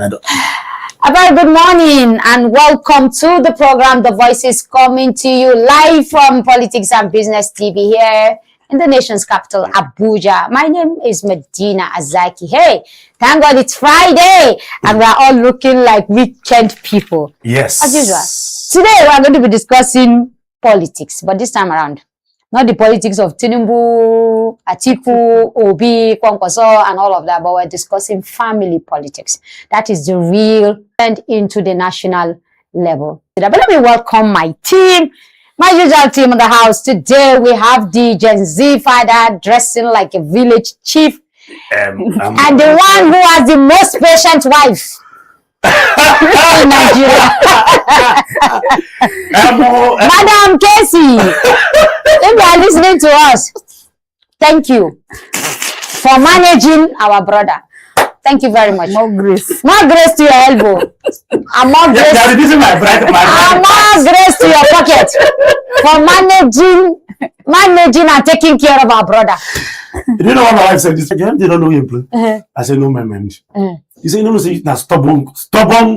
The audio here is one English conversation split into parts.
A very good morning and welcome to the program. The Voice is coming to you live from Politics and Business TV here in the nation's capital, Abuja. My name is Medina Azaki. Hey, thank God it's Friday and we're all looking like weekend people. Yes. As usual. Today we're going to be discussing politics, but this time around, not the politics of Tinubu, Atiku, Obi, Kwankwaso, and all of that, but we're discussing family politics. That is the real and into the national level. But let me welcome my team, my usual team in the house. Today we have the Gen Z father dressing like a village chief, and the one who has the most patient wife in Nigeria. Madam Casey, if you are listening to us, thank you for managing our brother. Thank you very much. More grace. More grace to your elbow. And more grace. And more grace to your pocket for managing and taking care of our brother. You know what my wife said? They don't know him. I said, no, my man. You say, no, see, now stubborn,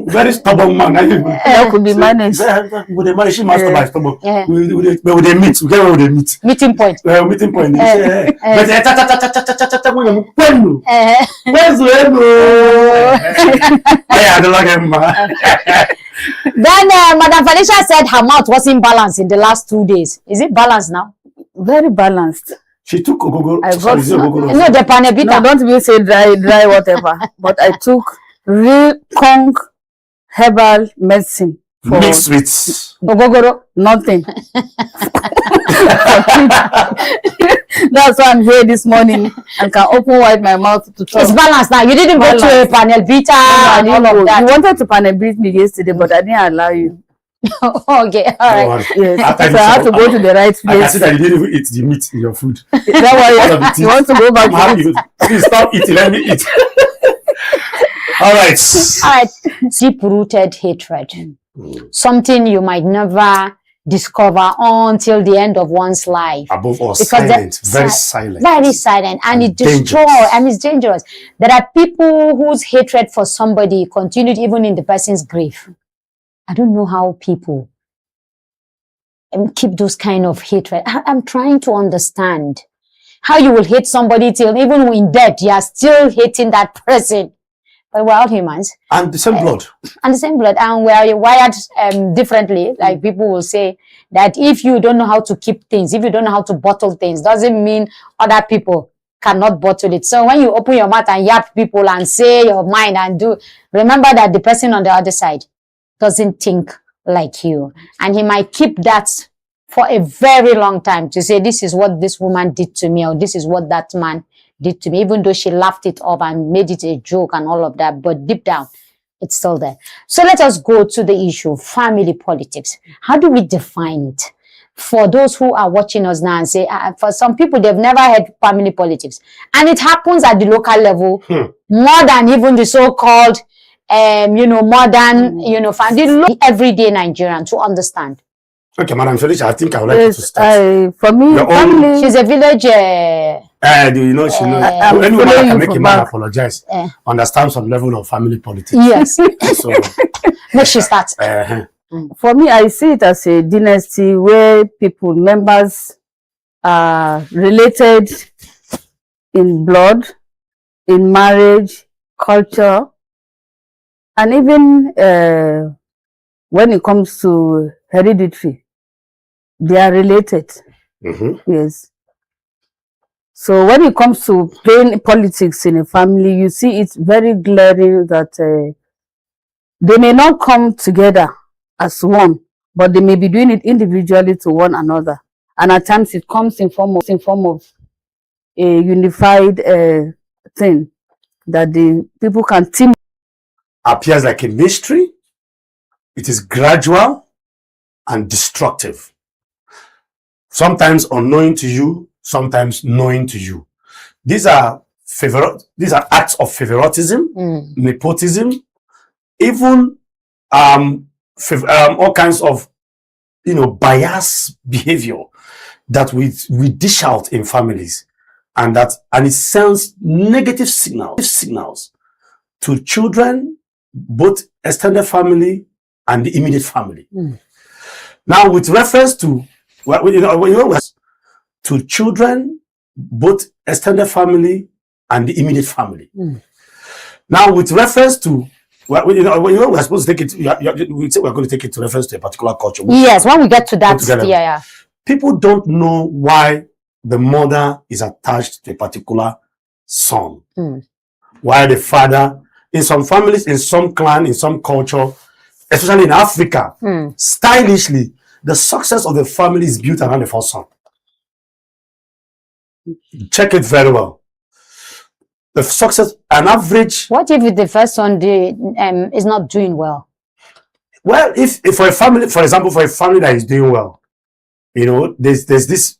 very stubborn man. That could be managed. With the manage, she must be stubborn. With the meat, we get with the meat. Meeting point. Meeting point. Then Madam Felicia said her mouth wasn't balanced in the last 2 days. Is it balanced now? Very balanced. She took ogogoro. No, the panebita. No, don't even say dry, whatever. But I took real Kong herbal medicine. Mixed with ogogoro, nothing. That's why I'm here this morning and can open wide my mouth to talk. It's balanced now. You didn't go to a panel beta and all of that. You wanted to panel beat me yesterday, but I didn't allow you. Okay, all right. Yes. So I have to go to the right place. I can see that you didn't even eat the meat in your food. That's why you want to go back to it. Please stop eating, let me eat. All right. Deep-rooted hatred. Something you might never discover until the end of one's life. Above all, because silent, very silent. Very silent, and it destroys, and it's dangerous. There are people whose hatred for somebody continued even in the person's grave. I don't know how people keep those kind of hatred. I'm trying to understand how you will hate somebody till even in death, you are still hating that person. But we're all humans. And the same blood. And the same blood. And we're wired differently. Like people will say that if you don't know how to keep things, if you don't know how to bottle things, doesn't mean other people cannot bottle it. So when you open your mouth and yap people and say your mind and do, remember that the person on the other side doesn't think like you. And he might keep that for a very long time to say, this is what this woman did to me, or this is what that man did to me, even though she laughed it off and made it a joke and all of that. But deep down, it's still there. So let us go to the issue, family politics. How do we define it? For those who are watching us now and say, for some people, they've never heard family politics. And it happens at the local level more than even the so-called modern, family, everyday Nigerian to understand. Okay, Madam Felicia, I think I would like you to start. For me, family... She's a village... you know, she knows. Anyone that can make a man apologize understand some level of family politics. Yes. So, no, she starts. For me, I see it as a dynasty where members are related in blood, in marriage, culture, and even when it comes to hereditary, they are related. Yes. So when it comes to playing politics in a family, you see it's very glaring that they may not come together as one, but they may be doing it individually to one another. And at times it comes in form of a unified thing that the people can team. Appears like a mystery. It is gradual and destructive. Sometimes unknowing to you, sometimes knowing to you. These are acts of favoritism, nepotism, even all kinds of bias behavior that we dish out in families, and it sends negative signals to children both extended family and the immediate family. Now, with reference to to children, both extended family and the immediate family. Now, with reference to we're supposed to take it. We say we're going to take it to reference to a particular culture. Yes, when we get to that, yeah. People don't know why the mother is attached to a particular son. Why the father, in some families, in some clan, in some culture, especially in Africa, stylishly, the success of the family is built around the first son. Check it very well. The success, an average. What if the first son is not doing well? Well, if for a family, for example, for a family that is doing well, you know, there's this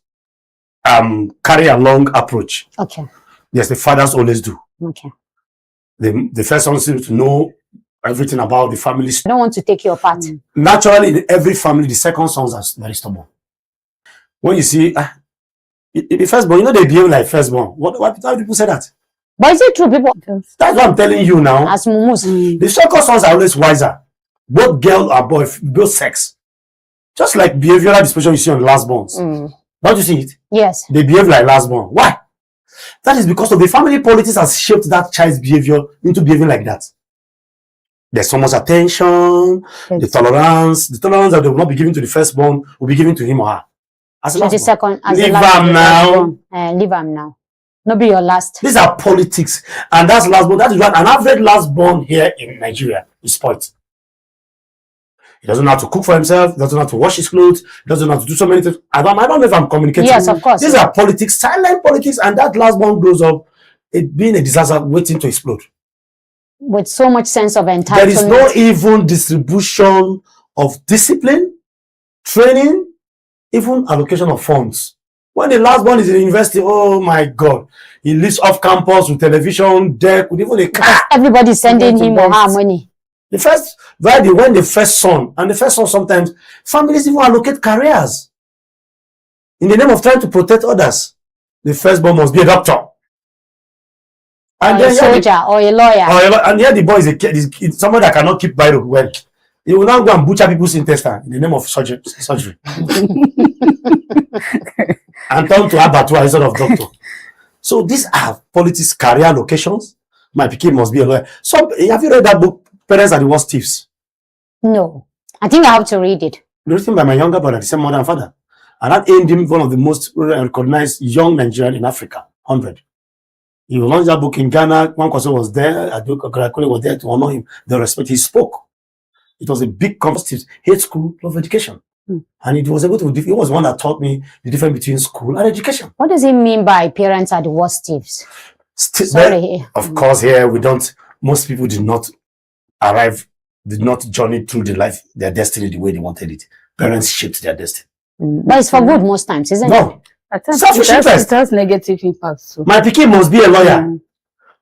carry along approach. Okay. Yes, the fathers always do. Okay. The first one seems to know everything about the family. I don't want to take your part. Naturally, in every family, the second sons are very stubborn. When you see the firstborn, you know they behave like firstborn. Why do people say that? But is it true, people? That's what I'm telling you now. As mumus. The second sons are always wiser. Both girl and boy, both sex. Just like behavioral disposition you see on the lastborns. Don't you see it? Yes. They behave like lastborn. Why? That is because of the family politics has shaped that child's behavior into behaving like that. There's so much attention, the tolerance that they will not be given to the firstborn will be given to him or her. As the second, as leave them now. Leave them now. Not be your last. These are politics, and that's lastborn. That is what an average lastborn here in Nigeria is spoiled. He doesn't know how to cook for himself. He doesn't know how to wash his clothes. He doesn't know how to do so many things. I don't know if I'm communicating. Yes, of course. These are politics, silent politics, and that lastborn grows up it being a disaster waiting to explode. With so much sense of entitlement. There is no even distribution of discipline, training, even allocation of funds. When the last one is in the university, oh my God, he lives off campus with television, deck, with even a car. Everybody's sending him or her money. The first, when the first son, and the first son sometimes, families even allocate careers in the name of trying to protect others. The firstborn must be a doctor. And or then a soldier or a lawyer. And here the boy is someone that cannot keep Bible well. He will now go and butcher people's intestine in the name of surgery. And turn to abattoir instead of doctor. So these are politics, career locations. My pikin must be a lawyer. So have you read that book, Parents Are the Worst Thieves? No. I think I have to read it. Written by my younger brother, the same mother and father. And that earned him one of the most recognized young Nigerians in Africa, 100. He launched that book in Ghana. One person was there. Adekunle was there to honor him. The respect he spoke. It was a big concept, hate school, love education. And it was able to, he was one that taught me the difference between school and education. What does it mean by parents are the worst thieves? Of course, here we don't, most people did not journey through their destiny the way they wanted it. Parents shaped their destiny. But it's for good most times, isn't it? No. It has negative impacts. So. My pikin must be a lawyer.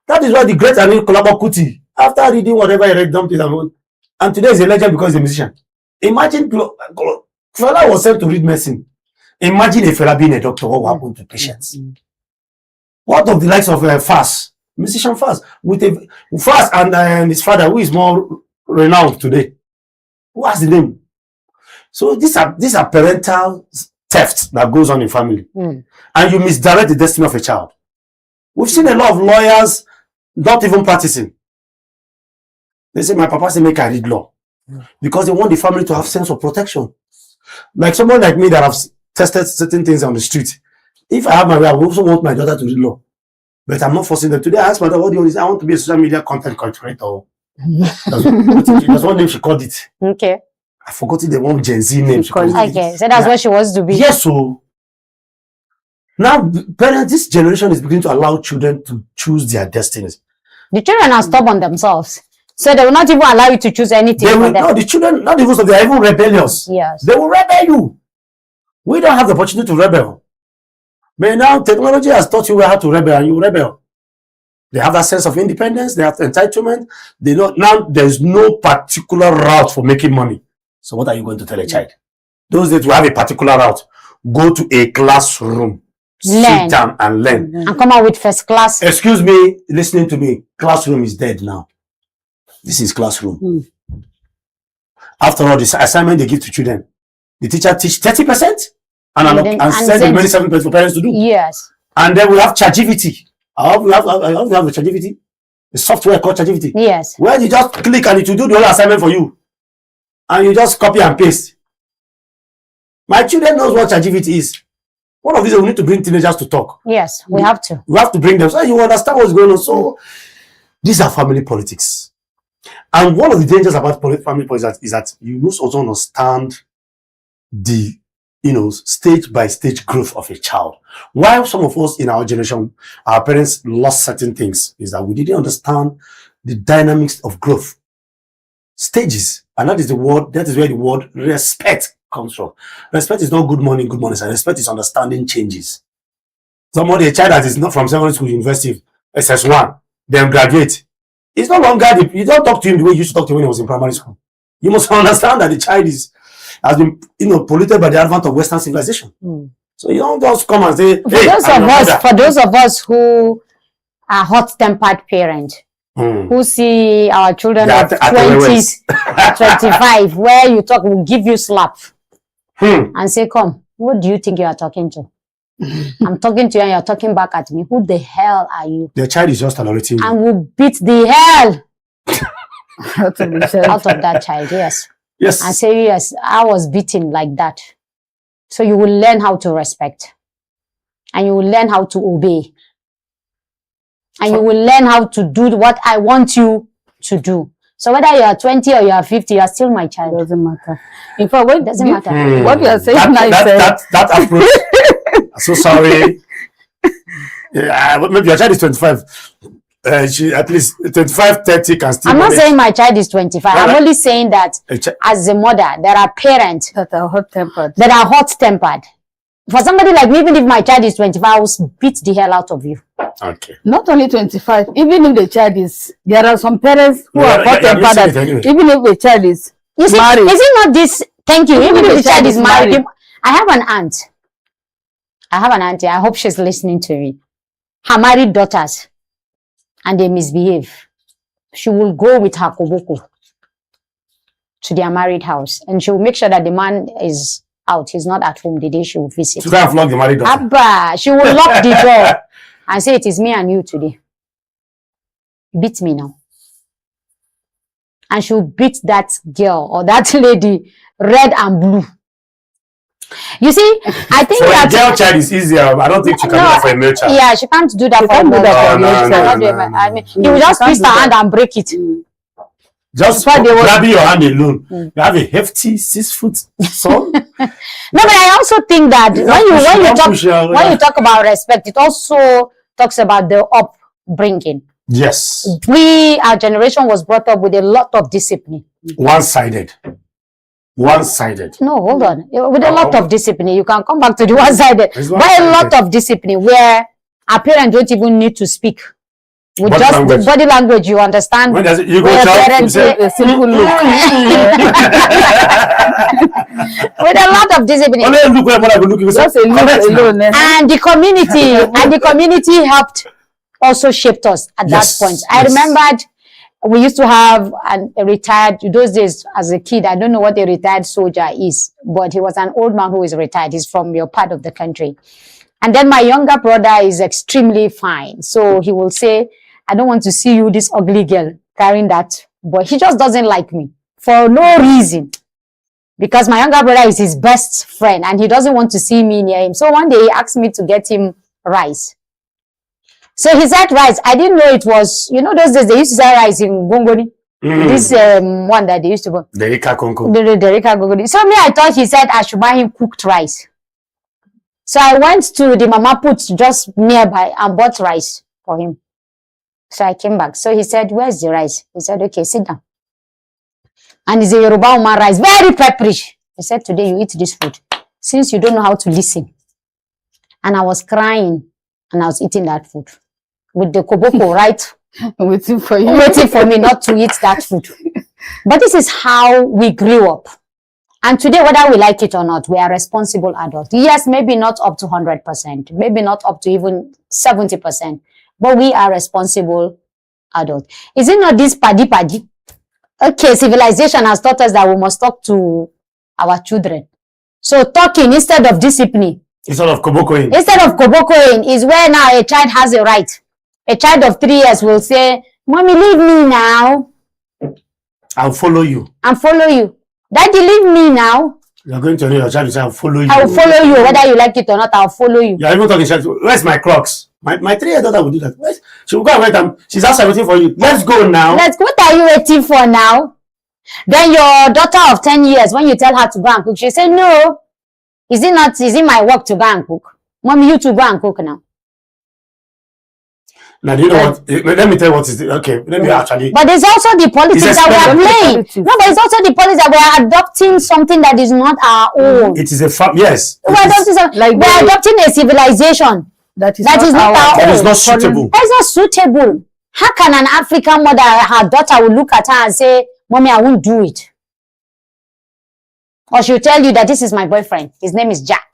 That is why the great Anil Kolabo Kuti, after reading whatever he read, dumped it and today is a legend because he's a musician. Imagine Fela was sent to read medicine. Imagine if Fela being a doctor, what will happen to patients? What of the likes of Fast, musician Fast, with a Fast and his father, who is more renowned today? Who has the name? So these are parental theft that goes on in family, and you misdirect the destiny of a child. We've seen a lot of lawyers not even practicing. They say, my papa said, make I read law. Because they want the family to have sense of protection. Like someone like me that have tested certain things on the street. If I have my way, I also want my daughter to read law. But I'm not forcing them. Today I asked my daughter, what do you want? I want to be a social media content creator. That's one name she called it. Okay. I forgot the one Gen Z name. Okay, so that's what she wants to be. Yes, so now parents, this generation is beginning to allow children to choose their destinies. The children are stubborn themselves. So they will not even allow you to choose anything. No, the children, not even so, they are even rebellious. Yes. They will rebel you. We don't have the opportunity to rebel. But now technology has taught you how to rebel and you rebel. They have that sense of independence, they have entitlement. They know now there's no particular route for making money. So what are you going to tell a child? Those that will have a particular route, go to a classroom, sit down and learn. And come out with first class. Excuse me, listening to me, classroom is dead now. This is classroom. After all, this assignment they give to children, the teacher teach 30%, and send the remaining 7% for parents to do. Yes. And then we have ChatGPT. We have the ChatGPT, the software called ChatGPT. Yes. Where you just click and it will do the whole assignment for you, and you just copy and paste. My children knows what ChatGPT is. One of these, we need to bring teenagers to talk. Yes, we have to. We have to bring them so you understand what's going on. So these are family politics. And one of the dangers about family politics is that you must also understand the, stage by stage growth of a child. While some of us in our generation, our parents lost certain things, is that we didn't understand the dynamics of growth. Stages. And that is where the word respect comes from. Respect is not good morning, and respect is understanding changes. A child that is not from secondary school, university, SS1, then graduate. It's no longer, you don't talk to him the way you used to talk to him when he was in primary school. You must understand that the child has been, polluted by the advent of Western civilization. So you don't just come and say, for those of us who are hot-tempered parents, who see our children of 20s, 25, where you talk, will give you slap and say, come, what do you think you are talking to? I'm talking to you and you're talking back at me. Who the hell are you? The child is just tolerating you. And will beat the hell out of that child, yes. Yes. And say, yes, I was beaten like that. So you will learn how to respect. And you will learn how to obey. And you will learn how to do what I want you to do. So whether you are 20 or you are 50, you are still my child. Doesn't matter. In fact, what doesn't matter. What you are saying now is that approach. I'm so sorry. Maybe your child is 25. At least 25, 30 can still. I'm not saying my child is 25. I'm only saying that as a mother, there are parents that are hot-tempered. For somebody like me, even if my child is 25, I will beat the hell out of you. Okay. Not only 25, even if the child is, there are some parents who are hot-tempered. Even if the child is married. Is it not this? Thank you. Even if the child is married. I have an aunt. I hope she's listening to me. Her married daughters, and they misbehave. She will go with her koboko to their married house, and she will make sure that the man is out. He's not at home the day she will visit. So that flog the married daughter. Abba, she will lock the door and say, it is me and you today. Beat me now. And she will beat that girl or that lady red and blue. You see, I think for that a girl child is easier. I don't think she can do that for a male child. Yeah, she can't do that for a male child. I mean, you will just twist her hand and break it. Just grabbing your hand alone. You have a hefty 6 foot son. No, but I also think that when you talk about respect, it also talks about the upbringing. Yes. Our generation was brought up with a lot of discipline. One-sided. No, hold on. With a lot of discipline, you can come back to the one-sided. But a lot of discipline where our parents don't even need to speak. With body language, you understand. When you go to a simple look. With a lot of discipline. Just a look alone. And the community helped also shaped us at that point. I remembered we used to have a retired, those days as a kid, I don't know what a retired soldier is, but he was an old man who is retired. He's from your part of the country. And then my younger brother is extremely fine. So he will say, I don't want to see you, this ugly girl, carrying that. But he just doesn't like me for no reason. Because my younger brother is his best friend and he doesn't want to see me near him. So one day he asked me to get him rice. So he said rice. I didn't know it was, those days they used to sell rice in Gongoni. This one that they used to buy. Derika Konko. Derika Gongoni. So me, I thought he said I should buy him cooked rice. So I went to the mama put just nearby and bought rice for him. So I came back. So he said, where's the rice? He said, okay, sit down. And it's a Yoruba woman rice, very peppery. He said, today you eat this food. Since you don't know how to listen. And I was crying and I was eating that food. With the koboko, right? Waiting for you. Waiting for me not to eat that food. But this is how we grew up. And today, whether we like it or not, we are responsible adults. Yes, maybe not up to 100%. Maybe not up to even 70%. But we are responsible adults. Is it not this paddy? Okay, civilization has taught us that we must talk to our children. So talking instead of discipline. Instead of kobokoing. Instead of kobokoing is where now a child has a right. A child of 3 years will say, "Mommy, leave me now. I'll follow you. And follow you. Daddy, leave me now. You're going to know your child to say, I'll follow you. I will follow you, whether you like it or not. I'll follow you." You're even talking, where's my Crocs? My 3-year daughter will do that. She will go and wait them. She's asked everything for you. Let's go now. What are you waiting for now? Then your daughter of 10 years, when you tell her to go and cook, she say, "No. Is it my work to go and cook? Mommy, you to go and cook now." Now, do you know what? Let me tell you what is okay. Let me actually. But there's also the politics that we are playing. No, but it's also the politics that we are adopting something that is not our own. It is a yes. We are adopting a civilization that is not our own. That is not suitable. That is not suitable. How can an African mother, her daughter will look at her and say, "Mommy, I won't do it." Or she'll tell you that this is my boyfriend. His name is Jack.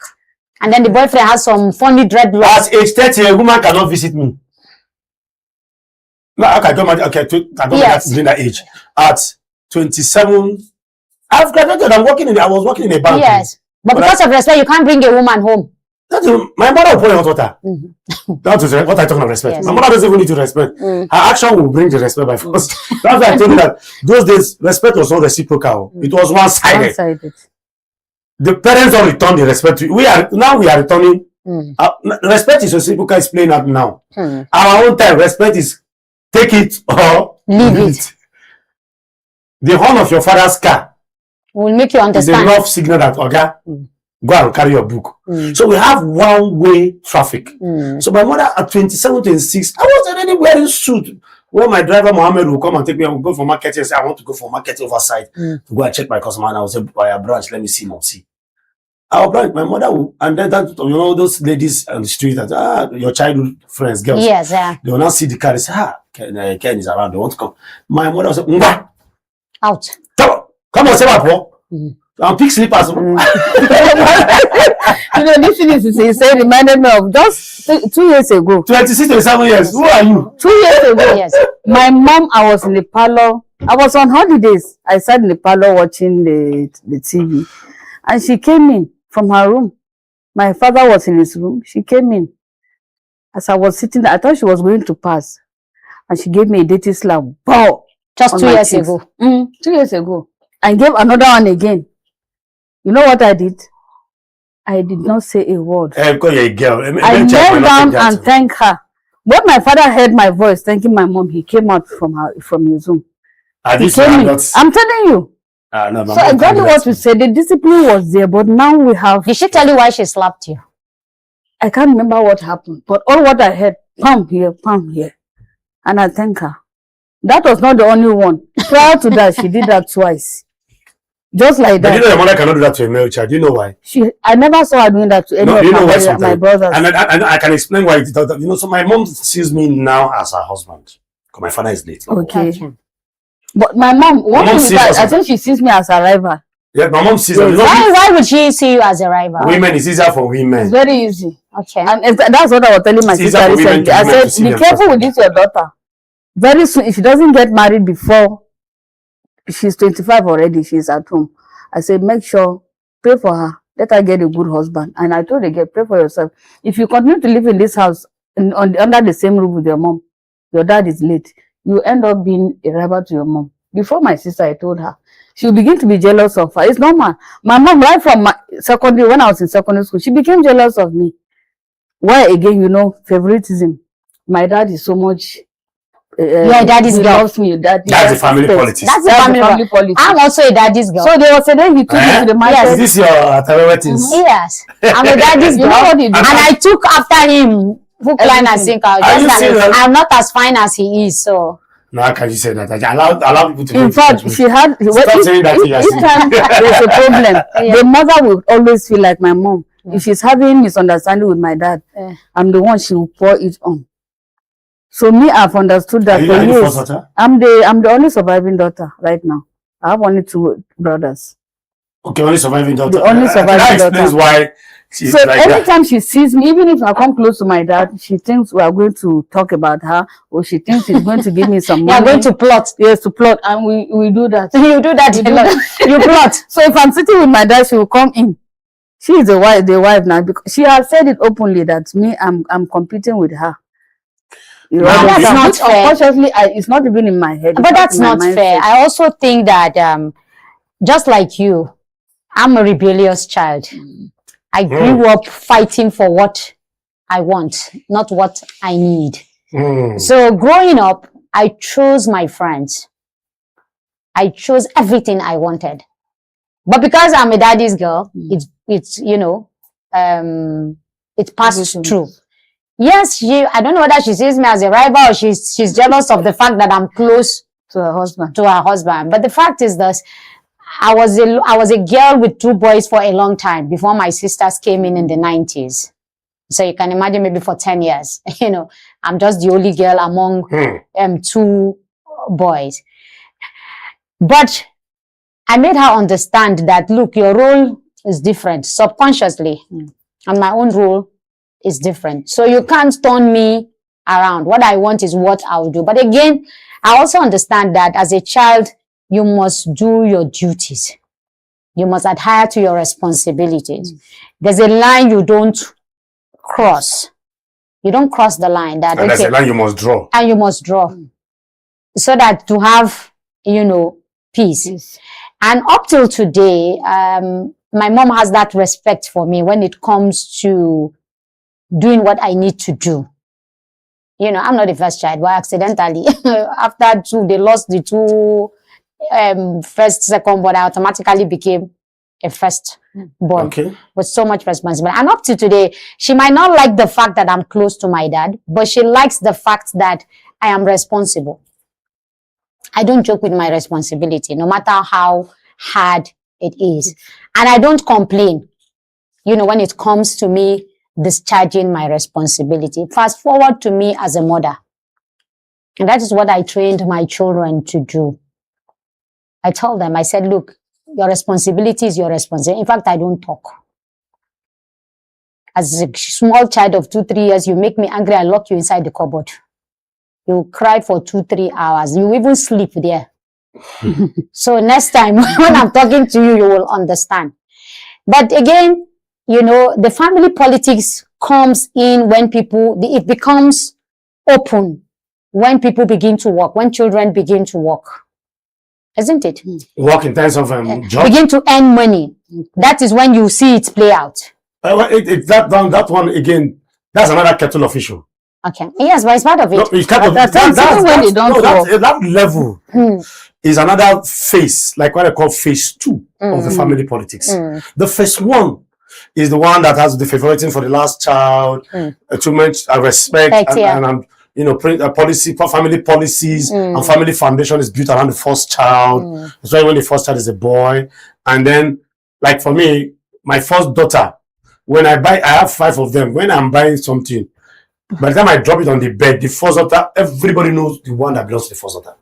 And then the boyfriend has some funny dreadlocks. At age 30, a woman cannot visit me. No, I don't during that age. At 27, I've graduated. I was working in a bank. Yes. But because of respect, you can't bring a woman home. My mother will pour hot water. That is what I talk about respect. Yes. My mother doesn't even need to respect. Her action will bring the respect by force. That's why I told you that those days, respect was not reciprocal. It was one-sided. The parents don't return the respect to you. We are returning. Respect is reciprocal, is playing out now. Our own time, respect is take it or leave it. The horn of your father's car will make you understand. Is enough signal that, okay, go and carry your book. So we have one-way traffic. So my mother at 27, 26, I was already wearing suit. When my driver Mohammed will come and take me, I will go for market and say, "I want to go for market oversight to go and check my customer." And I will say, "By a branch, let me see, Mom, see." Our branch, my mother will, and then that, you know, those ladies on the street that, your childhood friends, girls. Yes, yeah. They will not see the car. They say, Ken is around. They want to come. My mother will say, "Mba. Out. Come on, say my poor. And pick slippers." You know, this thing you say reminded me of just 2 years ago. 26, 27 years. Who are you? 2 years ago. Yes. My mom, I was in the parlor. I was on holidays. I sat in the parlor watching the TV. And she came in from her room. My father was in his room. She came in. As I was sitting there, I thought she was going to pass. And she gave me a dirty slap. Wow! Just 2 years ago. 2 years ago. And gave another one again. You know what I did? I did not say a word. Because you're a girl. I knelt down and thanked her. When my father heard my voice thanking my mom, he came out from his room. He came in. I'm telling you. No, so exactly what you said, the discipline was there, but now we have... Did she tell you why she slapped you? I can't remember what happened, but all what I heard, pam here, and I thank her. That was not the only one. Prior to that, she did that twice. Just like that. But you know your mother cannot do that to a male child. Do you know why? I never saw her doing that to any of my brothers. And I can explain why it does that. You know, so my mom sees me now as her husband. Because my father is late. Okay. But my mom, I think she sees me as a rival. Yeah, my mom sees me. Why would she see you as a rival? Women, it's easier for women. It's very easy. Okay. And that's what I was telling my sister recently. I said, be careful with this, your daughter. Very soon, if she doesn't get married before she's 25 already, she's at home. I said, make sure, pray for her. Let her get a good husband. And I told her, pray for yourself. If you continue to live in this house, under the same roof with your mom, your dad is late, you end up being a rival to your mom. Before my sister, I told her, she'll begin to be jealous of her. It's normal. My mom, right from my secondary, when I was in secondary school, she became jealous of me. Why, again, you know, favoritism. My dad is so much... your daddy's girl. Loves me. That's the family politics. That's the family politics. I'm also a daddy's girl. So they were saying he took me to the market. Yes. Is this your weddings? Yes. I'm a daddy's girl. And I took after him. Hook, line, and sinker. I'm not as fine as he is, so... No, how can you say that? Allow people to... In fact, she had... Stop saying that each time there's a problem, the mother will always feel like my mom. If she's having misunderstanding with my dad, I'm the one she will pour it on. So me, I've understood that for years. I'm the only surviving daughter right now. I have only 2 brothers. Okay, only surviving daughter. The only surviving That daughter. explains why she's So like that. anytime she sees me, even if I come close to my dad, she thinks we are going to talk about her, or she thinks he's going to give me some You money. are going to plot. Yes, to plot, and we do that. You do that a lot. You plot. So if I'm sitting with my dad, she will come in. She is the wife now, because she has said it openly that me, I'm competing with her. You Now, understand? that's not Which, fair. unfortunately, it's not even in my head. But that's not fair. mindset. I also think that just like you, I'm a rebellious child. I grew up fighting for what I want, not what I need. So growing up, I chose my friends. I chose everything I wanted. But because I'm a daddy's girl, it's you know, it passed through. Yes, I don't know whether she sees me as a rival or she's jealous of the fact that I'm close To her husband. to her husband. But the fact is this, I was a girl with 2 boys for a long time before my sisters came in the 90s. So you can imagine, maybe for 10 years, you know, I'm just the only girl among 2 boys. But I made her understand that, look, your role is different subconsciously, and my own role is different. So you can't turn me around. What I want is what I'll do. But again, I also understand that as a child, you must do your duties. You must adhere to your responsibilities. There's a line you don't cross. You don't cross the line. That, and there's a line you must draw. And you must draw. So that to have, you know, peace. And up till today, my mom has that respect for me when it comes to doing what I need to do. You know, I'm not the first child, but accidentally, after 2, they lost the 2 first, second, but I automatically became a first born. Okay. With so much responsibility. And up to today, she might not like the fact that I'm close to my dad, but she likes the fact that I am responsible. I don't joke with my responsibility, no matter how hard it is. And I don't complain, you know, when it comes to me discharging my responsibility. Fast forward to me as a mother. And that is what I trained my children to do. I told them, I said, look, your responsibility is your responsibility. In fact, I don't talk. As a small child of 2, 3 years, you make me angry, I lock you inside the cupboard. You cry for 2, 3 hours. You even sleep there. So next time when I'm talking to you, you will understand. But again, you know, the family politics comes in when it becomes open when people begin to work, when children begin to work. Isn't it? Work in terms of job. Begin to earn money. That is when you see it play out. That one again, that's another kettle of issue. Okay. Yes, but it's part of it. No, it's kind of, that level is another phase, like what I call phase 2 of the family politics. The first one is the one that has the favoritism for the last child, too much respect, and you know, policy, family policies, and family foundation is built around the first child. Especially when the first child is a boy. And then, like for me, my first daughter, when I have 5 of them. When I'm buying something, by the time I drop it on the bed, the first daughter, everybody knows the one that belongs to the first daughter.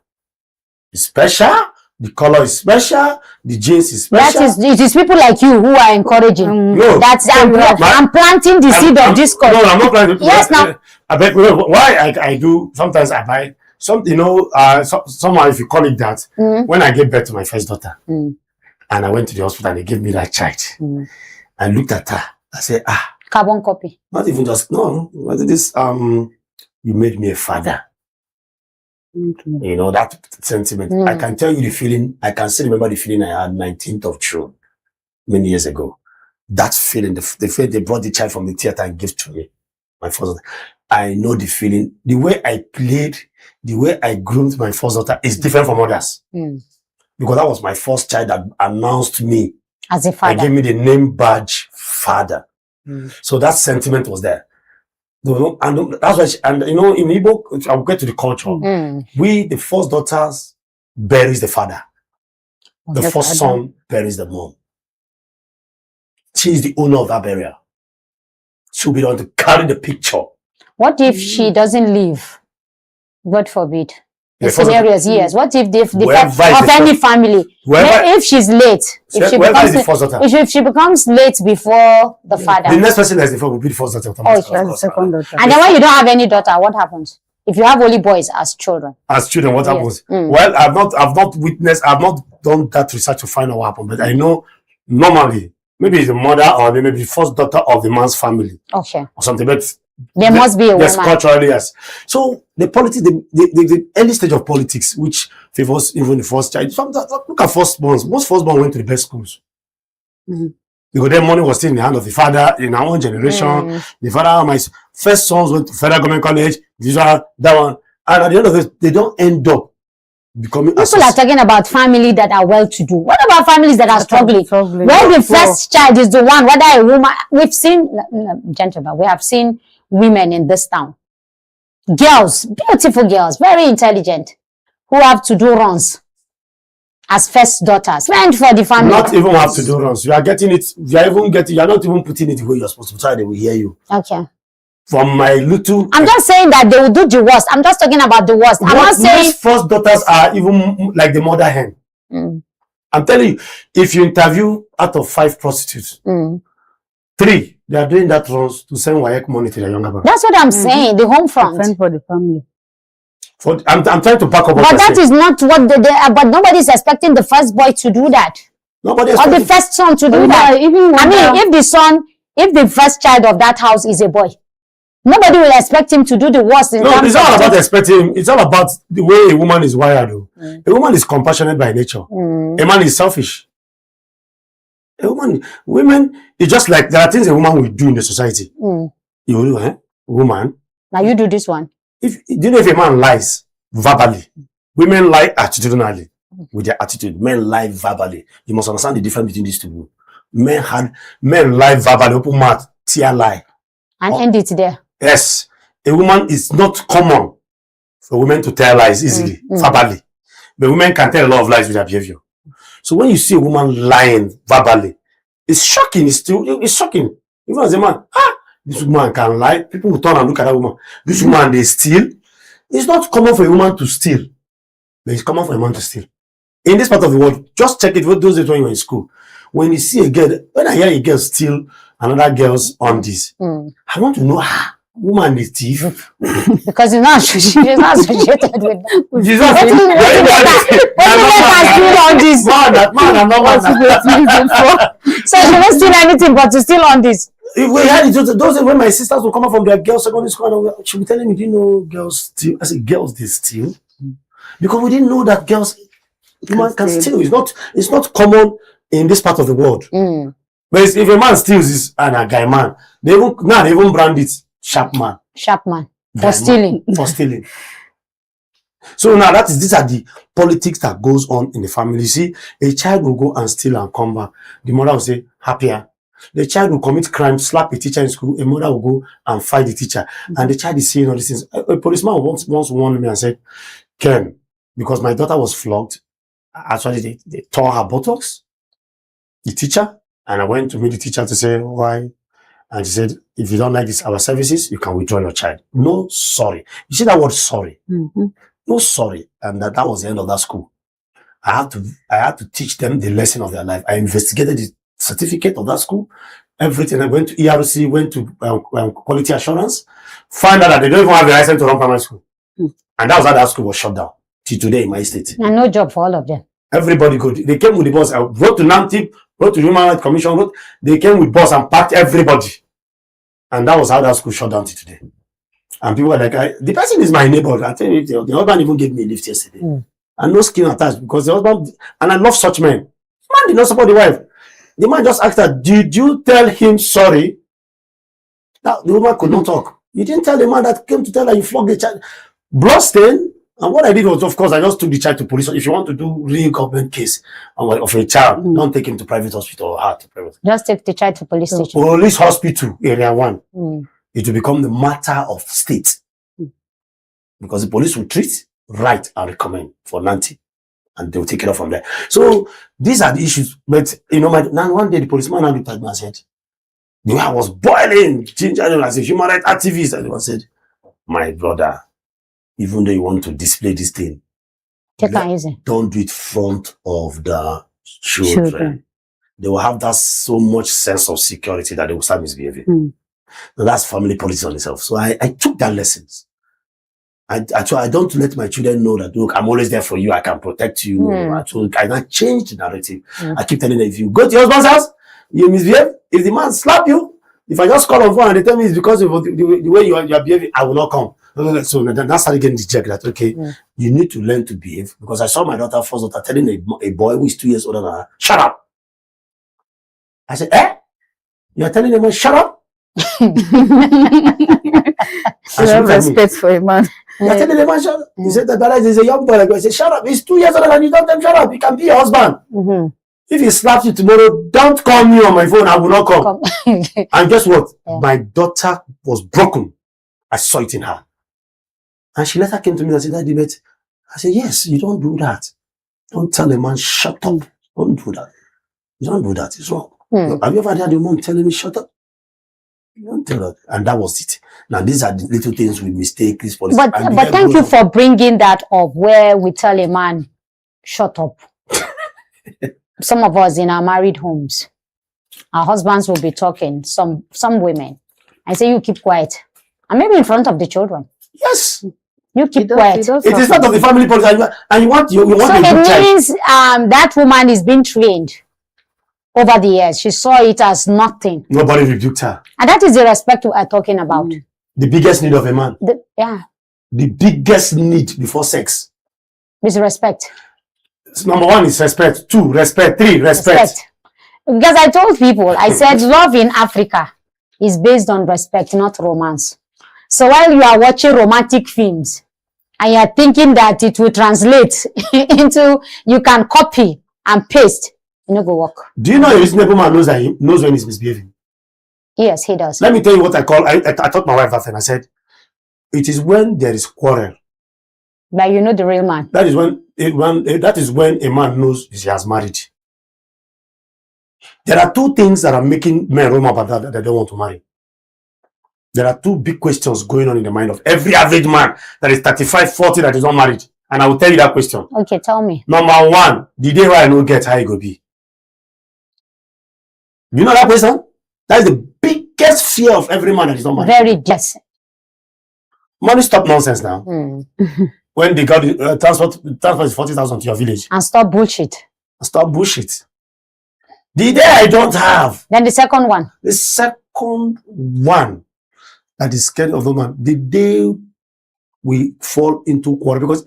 It's special. The color is special. The jeans is special. It is people like you who are encouraging. No, I'm planting the seed of discord. No, I'm not planting. Yes, now. I bet why I do. Sometimes I buy something. You know, somehow if you call it that. When I gave birth to my first daughter, and I went to the hospital and they gave me that child, I looked at her. I said, carbon copy. Not even just no. What is this? You made me a father. You know, that sentiment. I can tell you the feeling. I can still remember the feeling I had 19th of June, many years ago. That feeling, the feeling they brought the child from the theater and gave to me. My first daughter. I know the feeling. The way I played, the way I groomed my first daughter is different from others. Because that was my first child that announced me as a father. They gave me the name badge father. So that sentiment was there. And that's why, and you know, in Igbo, I'll get to the culture. We, the first daughters, buries the father. The first son buries the mom. She is the owner of that burial. She'll be the one to carry the picture. What if she doesn't leave? God forbid. The scenarios, yes. What if the Whoever of any family? If she's late, if she becomes late before the father, the next person that's the father will be the first daughter. The second daughter. And then when you don't have any daughter, what happens? If you have only boys as children. As children, what happens? Well, I've not done that research to find out what happened, but I know normally maybe it's the mother or maybe the first daughter of the man's family. Okay. Or something, but there must be a woman. Yes, culturally, yes. So the politics, the early stage of politics, which favors even the first child. Look at firstborns. Most firstborn went to the best schools. Because their money was still in the hand of the father in our own generation. The father, my first sons went to federal government college, that one. And at the end of it, they don't end up becoming. People are talking about family that are well-to-do. What about families that are struggling? Where the first child is the one, whether a woman, we've seen, gentlemen, we have seen women in this town. Girls, beautiful girls, very intelligent, who have to do runs as first daughters. Meant for the family. Not even have to do runs. You are getting it, you are not even putting it where you're supposed to, so they will hear you. Okay. From my little... I'm just saying that they will do the worst. I'm just talking about the worst. I'm not saying... First daughters are even like the mother hen. I'm telling you, if you interview out of 5 prostitutes, 3, they are doing that runs to send WAEC money to their younger brother. That's what I'm saying, the home front. Defend for the family. I'm trying to back up what but that is not what but nobody's expecting the first boy to do that. Nobody or the first son to do that. If the first child of that house is a boy, nobody will expect him to do the worst. No, it's not about expecting him. It's all about the way a woman is wired. A woman is compassionate by nature. A man is selfish. Women, it's just like there are things a woman will do in the society. You will, woman. Now you do this one. Do you know if a man lies verbally, women lie attitudinally with their attitude. Men lie verbally. You must understand the difference between these two. Men lie verbally, open mouth, tear lie. And end it there. Yes. A woman is not common for women to tell lies easily, verbally. But women can tell a lot of lies with their behavior. So when you see a woman lying verbally, it's shocking. It's shocking. Even as a man, this woman can lie. People will turn and look at that woman. This woman, they steal. It's not common for a woman to steal. But it's common for a man to steal. In this part of the world, just check it. Those days when you were in school. When you see a girl, when I hear a girl steal another girl's undies, I want to know, woman is thief. Because she's not associated with them. She's not so she won't steal anything but to steal undies. If we had it, those when my sisters will come up from their girls' secondary school, she will be telling me, do you know girls steal? I said, girls, they steal. Because we didn't know that girls, women can steal. It's not common in this part of the world. But if a man steals and a guy man, they even brand it sharp man. Sharp man. For stealing. For stealing. So now these are the politics that goes on in the family. You see, a child will go and steal and come back. The mother will say, happier. The child will commit crime, slap a teacher in school. A mother will go and fight the teacher. And the child is saying all these things. A policeman once warned me and said, Ken, because my daughter was flogged, actually they tore her buttocks, the teacher, and I went to meet the teacher to say, why? And she said, if you don't like our services, you can withdraw your child. No, sorry. You see that word sorry? No, sorry. And that was the end of that school. I had to teach them the lesson of their life. I investigated the certificate of that school, everything. I went to ERC, went to quality assurance, find out that they don't even have the license to run primary school. And that was how that school was shut down till today in my state. And no job for all of them. Everybody could. They came with the bus. I wrote to NAMTIP, wrote to Human Rights Commission, they came with bus and packed everybody. And that was how that school shut down till today. And people were like, the person is my neighbor. I tell you, the husband even gave me a lift yesterday. And no skin attached because the husband, and I love such men. The man did not support the wife. The man just asked her, did you tell him sorry? Now, the woman could not talk. You didn't tell the man that came to tell her you flogged the child. Blood stain. And what I did was, of course, I just took the child to police. If you want to do real government case of a child, don't take him to private hospital or to private. Just take the child to police station. Police hospital, area 1. It will become the matter of state. Because the police will treat, write, and recommend for Nanti. And they will take it off from there. So these are the issues. But you know, now one day the policeman looked at me and said, the way I was boiling, ginger as a human rights activist, and he said, my brother, even though you want to display this thing, Take it easy. Don't do it front of the children. They will have that so much sense of security that they will start misbehaving. So that's family politics on itself. So I took that lessons. I don't let my children know that, look, I'm always there for you. I can protect you. I not change the narrative. I keep telling them, if you go to your husband's house, you misbehave. If the man slap you, if I just call on phone and they tell me it's because of the way you are behaving, I will not come. So then I started getting the check that, okay, you need to learn to behave. Because I saw my first daughter, telling a boy who is 2 years older than her, shut up. I said, you're telling a man, shut up? You have respect for a man. You're telling a man, shut up? He said, that is a young boy. Like I said, shut up. He's 2 years older than you. Don't tell him, shut up. He can be your husband. If he slaps you tomorrow, don't call me on my phone. I will not come. And guess what? My daughter was broken. I saw it in her. And she later came to me and said, Daddy, but I said, yes, you don't do that. Don't tell a man, shut up. Don't do that. You don't do that. It's wrong. Have you ever had your mom telling me, shut up? You don't tell that. And that was it. Now, these are the little things we mistake. But thank you for bringing that up, where we tell a man, shut up. Some of us in our married homes, our husbands will be talking, some women. I say, you keep quiet. And maybe in front of the children. Yes. You keep quiet. It is part of the family politics. And you want so it means that woman is being trained over the years. She saw it as nothing. Nobody rebuked her. And that is the respect we are talking about. The biggest need of a man. The biggest need before sex is respect. Number 1 is respect. 2, respect. 3, respect. Because I told people, I said love in Africa is based on respect, not romance. So while you are watching romantic films and you are thinking that it will translate into, you can copy and paste, it no go work. Do you know a reasonable man knows when he's misbehaving? Yes, he does. Let me tell you what I taught my wife that, and I said, it is when there is quarrel. But you know the real man. That is when a man knows he has married. There are 2 things that are making men roam about that they don't want to marry. There are 2 big questions going on in the mind of every average man that is 35, 40 that is not married. And I will tell you that question. Okay, tell me. Number 1, the day where I don't get how it go be. You know that question? That is the biggest fear of every man that is not married. Very yes. Money, stop nonsense now. When they got transport is 40,000 to your village. And stop bullshit. Stop bullshit. The day I don't have. Then the second one. The second one that is scared of the man. The day we fall into quarrel. Because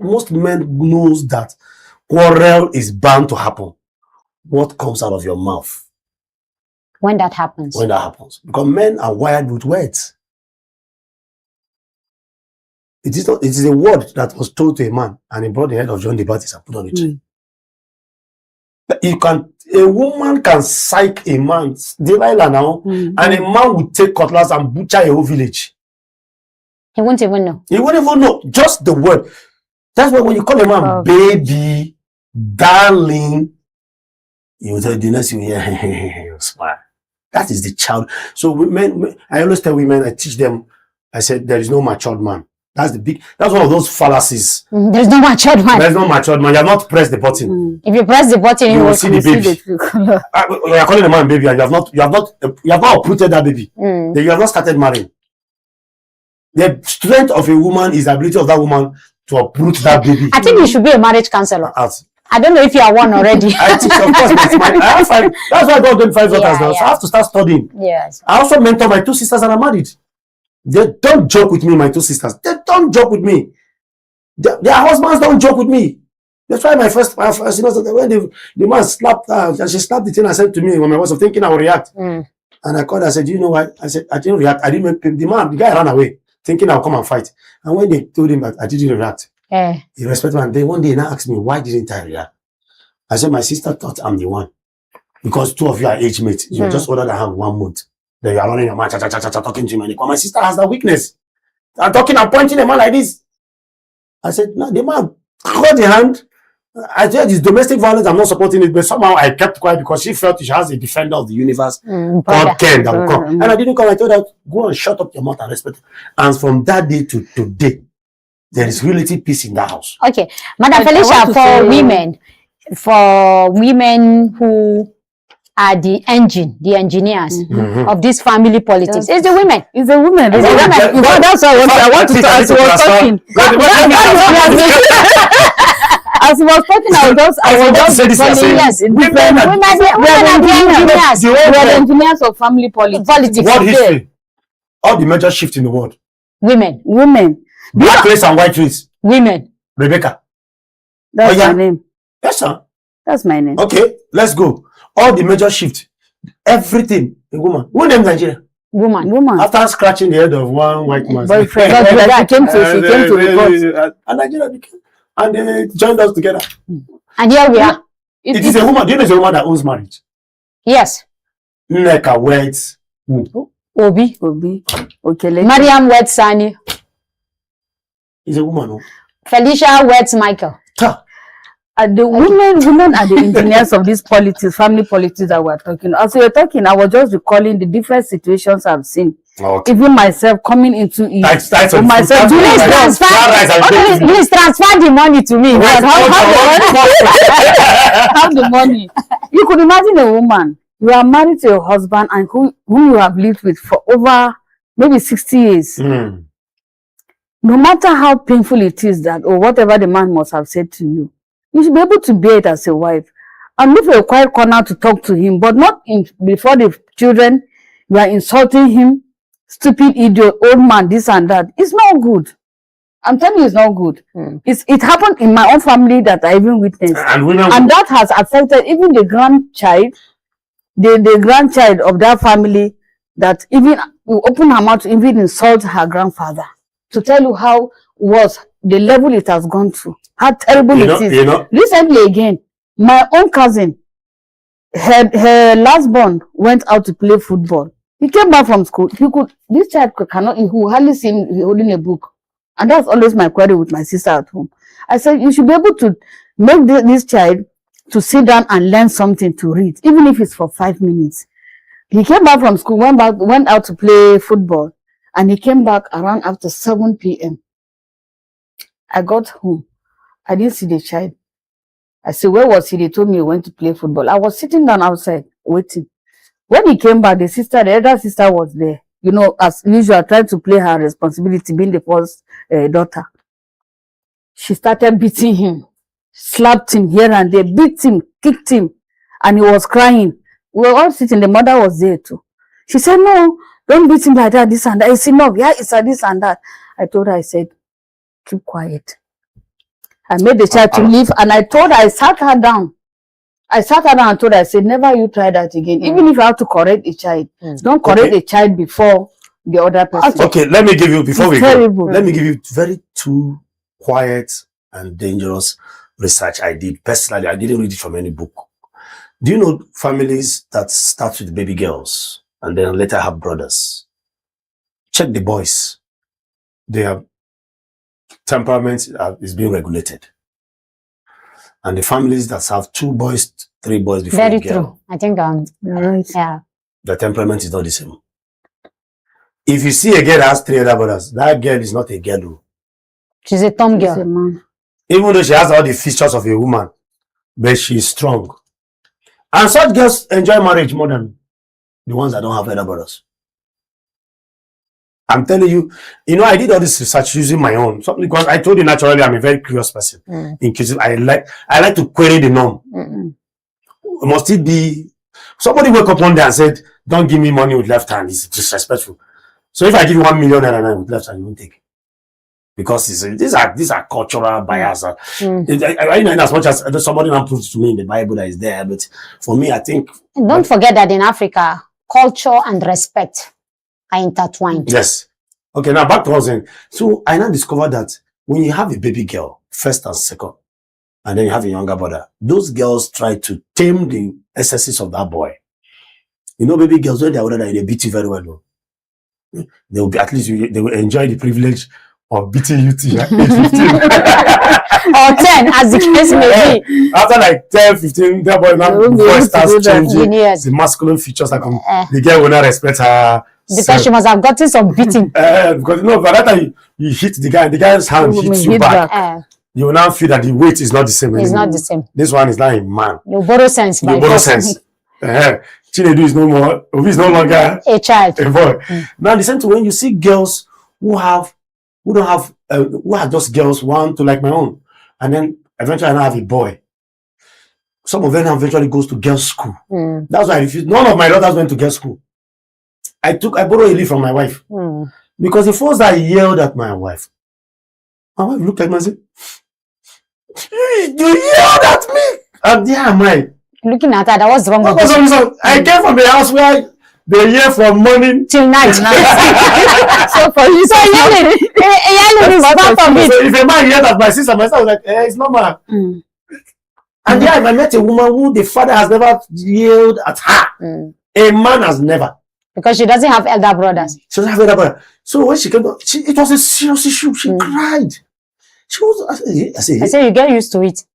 most men knows that quarrel is bound to happen. What comes out of your mouth? When that happens. When that happens. Because men are wired with words. It is a word that was told to a man and he brought the head of John the Baptist and put on a tree. A woman can psych a man, Delilah now, and a man would take cutlass and butcher a whole village. He won't even know. He won't even know. Just the word. That's why when you call a man baby, darling, you will tell the next thing, you smile. That is the child. So women, I always tell women, I teach them, I said, there is no matured man. That's one of those fallacies. There's no matured man. There's no matured man. You have not pressed the button. If you press the button, you will see the baby. You are calling a man baby, and you have not uprooted that baby. You have not started marrying. The strength of a woman is the ability of that woman to uproot that baby. I think you should be a marriage counselor. I don't know if you are one already. I teach, of course. I have 5. That's why I got them 5 daughters now. So I have to start studying. Yes. I also mentor my 2 sisters that are married. They don't joke with me, my 2 sisters. They don't joke with me. Their husbands don't joke with me. That's why my first when the man slapped her, and she slapped the thing and said to me, when I was thinking I would react. And I called her, I said, do you know why? I said, I didn't react. I didn't make the guy ran away, thinking I'll come and fight. And when they told him that I didn't react, he respected me. And then one day he now asked me, why didn't I react? I said, my sister thought I'm the one. Because 2 of you are age mates. You're just older than her 1 month. Then you are running your mouth, talking to me. My sister has that weakness. I'm talking, I'm pointing a man like this. I said, no, the man caught the hand. I said, it's domestic violence, I'm not supporting it. But somehow I kept quiet because she felt she has a defender of the universe called Ken that will come. And I didn't come. I told her, go and shut up your mouth and respect it. And from that day to today, there is relative peace in that house. Okay, Madam I want Felicia, to for women who are the engineers of this family politics, Yes. it's the women. It's a woman. It's a Well, woman. well, In fact, that's why I want to well, start. As he was talking, as he was talking, I was just calling Yes, women women are are the engineers. we are the engineers of family politics. world history. All the major shift in the world. Women, Women. Black race and white race. women. Rebecca. That's Oh, yeah. my name. Yes, sir. That's my name. Okay, let's go. All the major shift. Everything. A woman. Who named Nigeria? Woman. Woman. After scratching the head of one white man. Boyfriend. She came to report. And Nigeria became. And they joined us together. And here we are. It is a woman. Do you know it's a woman that owns marriage? Yes. Nneka weds. Obi. Obi. Okay. Mariam weds Sani. Is a woman. Oh. Felicia weds Michael. Ta. The women are the engineers of this politics, family politics that we're talking. As we were talking, I was just recalling the different situations I've seen. Okay. Even myself coming into it. That's For myself, Please transfer. Okay, please transfer the money to me. Right. How the money. You could imagine a woman, you are married to a husband and whom you have lived with for over maybe 60 years. Mm. No matter how painful it is that, or whatever the man must have said to you, you should be able to bear it as a wife and look for a quiet corner to talk to him, but not before the children. You are insulting him, stupid idiot, old man, this and that. It's not good. I'm telling you, it's not good. It happened in my own family that I even witnessed, And women. and that has affected even the grandchild, the grandchild of that family, that even will open her mouth to even insult her grandfather, to tell you how was the level it has gone to, how terrible it is. Recently again, my own cousin, her last born went out to play football. He came back from school. This child cannot, he will hardly see him holding a book. And that's always my query with my sister at home. I said, you should be able to make this child to sit down and learn something to read, even if it's for 5 minutes. He came back from school, went out to play football, and he came back around after 7 p.m. I got home. I didn't see the child. I said, where was he? They told me he went to play football. I was sitting down outside waiting. When he came back, the elder sister was there. You know, as usual, trying to play her responsibility, being the first daughter. She started beating him, slapped him here and there, beat him, kicked him, and he was crying. We were all sitting. The mother was there too. She said, no, don't beat him like that, this and that. I said, no, yeah, it's a this and that. I told her, I said, keep quiet. I made the child to leave, and I sat her down. I sat her down and told her, I said, never you try that again. Even if you have to correct a child, don't correct a child before the other person. Okay, let me give you, before we terrible. go, let me give you very two quiet and dangerous research I did. Personally, I didn't read it from any book. Do you know families that start with baby girls and then later have brothers? Check the boys. Their temperament is being regulated. And the families that have 2 boys, 3 boys before Very a girl, true. I think Right. yeah. the temperament is not the same. If you see a girl that has 3 other brothers, that girl is not a girl. She's a tom He's a girl. man. Even though she has all the features of a woman, but she's strong. And such girls enjoy marriage more than the ones that don't have other brothers. I'm telling you, I did all this research using my own. Something, because I told you naturally I'm a very curious person. Inquisitive. I like to query the norm. Must it be somebody wake up one day and said, don't give me money with left hand, it's disrespectful. So if I give you 1 million naira with left hand, you won't take it. Because these are cultural bias. I know, in as much as somebody now proves to me in the Bible that is there, but for me, I think. Don't forget that in Africa, culture and respect are intertwined. Yes. Okay, now back to what I was saying. So I now discovered that when you have a baby girl, first and second, and then you have a younger brother, those girls try to tame the excesses of that boy. Baby girls, when they're older, they beat you very well. Though. They will be, at least they will enjoy the privilege of beating you till age 15. Or 10, as the case may be. After like 10, 15, that boy now before it starts changing Yes. the masculine features, like the girl will not respect her Because she must have gotten some beating. Because no, by that time you hit the guy, and the guy's hand hits you back. You will now feel that the weight is not the same. It's not the same. This one is now a man. You borrow sense. You borrow sense. Chinedu is no more. Obi is no longer a child. A boy. Now listen to when you see girls who are just girls want to like my own, and then eventually I have a boy. Some of them eventually goes to girls' school. That's why I refused. None of my daughters went to girls' school. I borrowed a leave from my wife. Because the first I yelled at my wife looked at me and said, you yelled at me! And there am I. Looking at her, that was wrong. I came from the house where they yell from morning till night. So for you, yelling is part of it. So if a man yelled at my sister was like, it's normal. And yeah, I met a woman who the father has never yelled at her. A man has never. Because she doesn't have elder brothers. She doesn't have elder brothers. So when she came, it was a serious issue. She cried. She was. I said, you get used to it.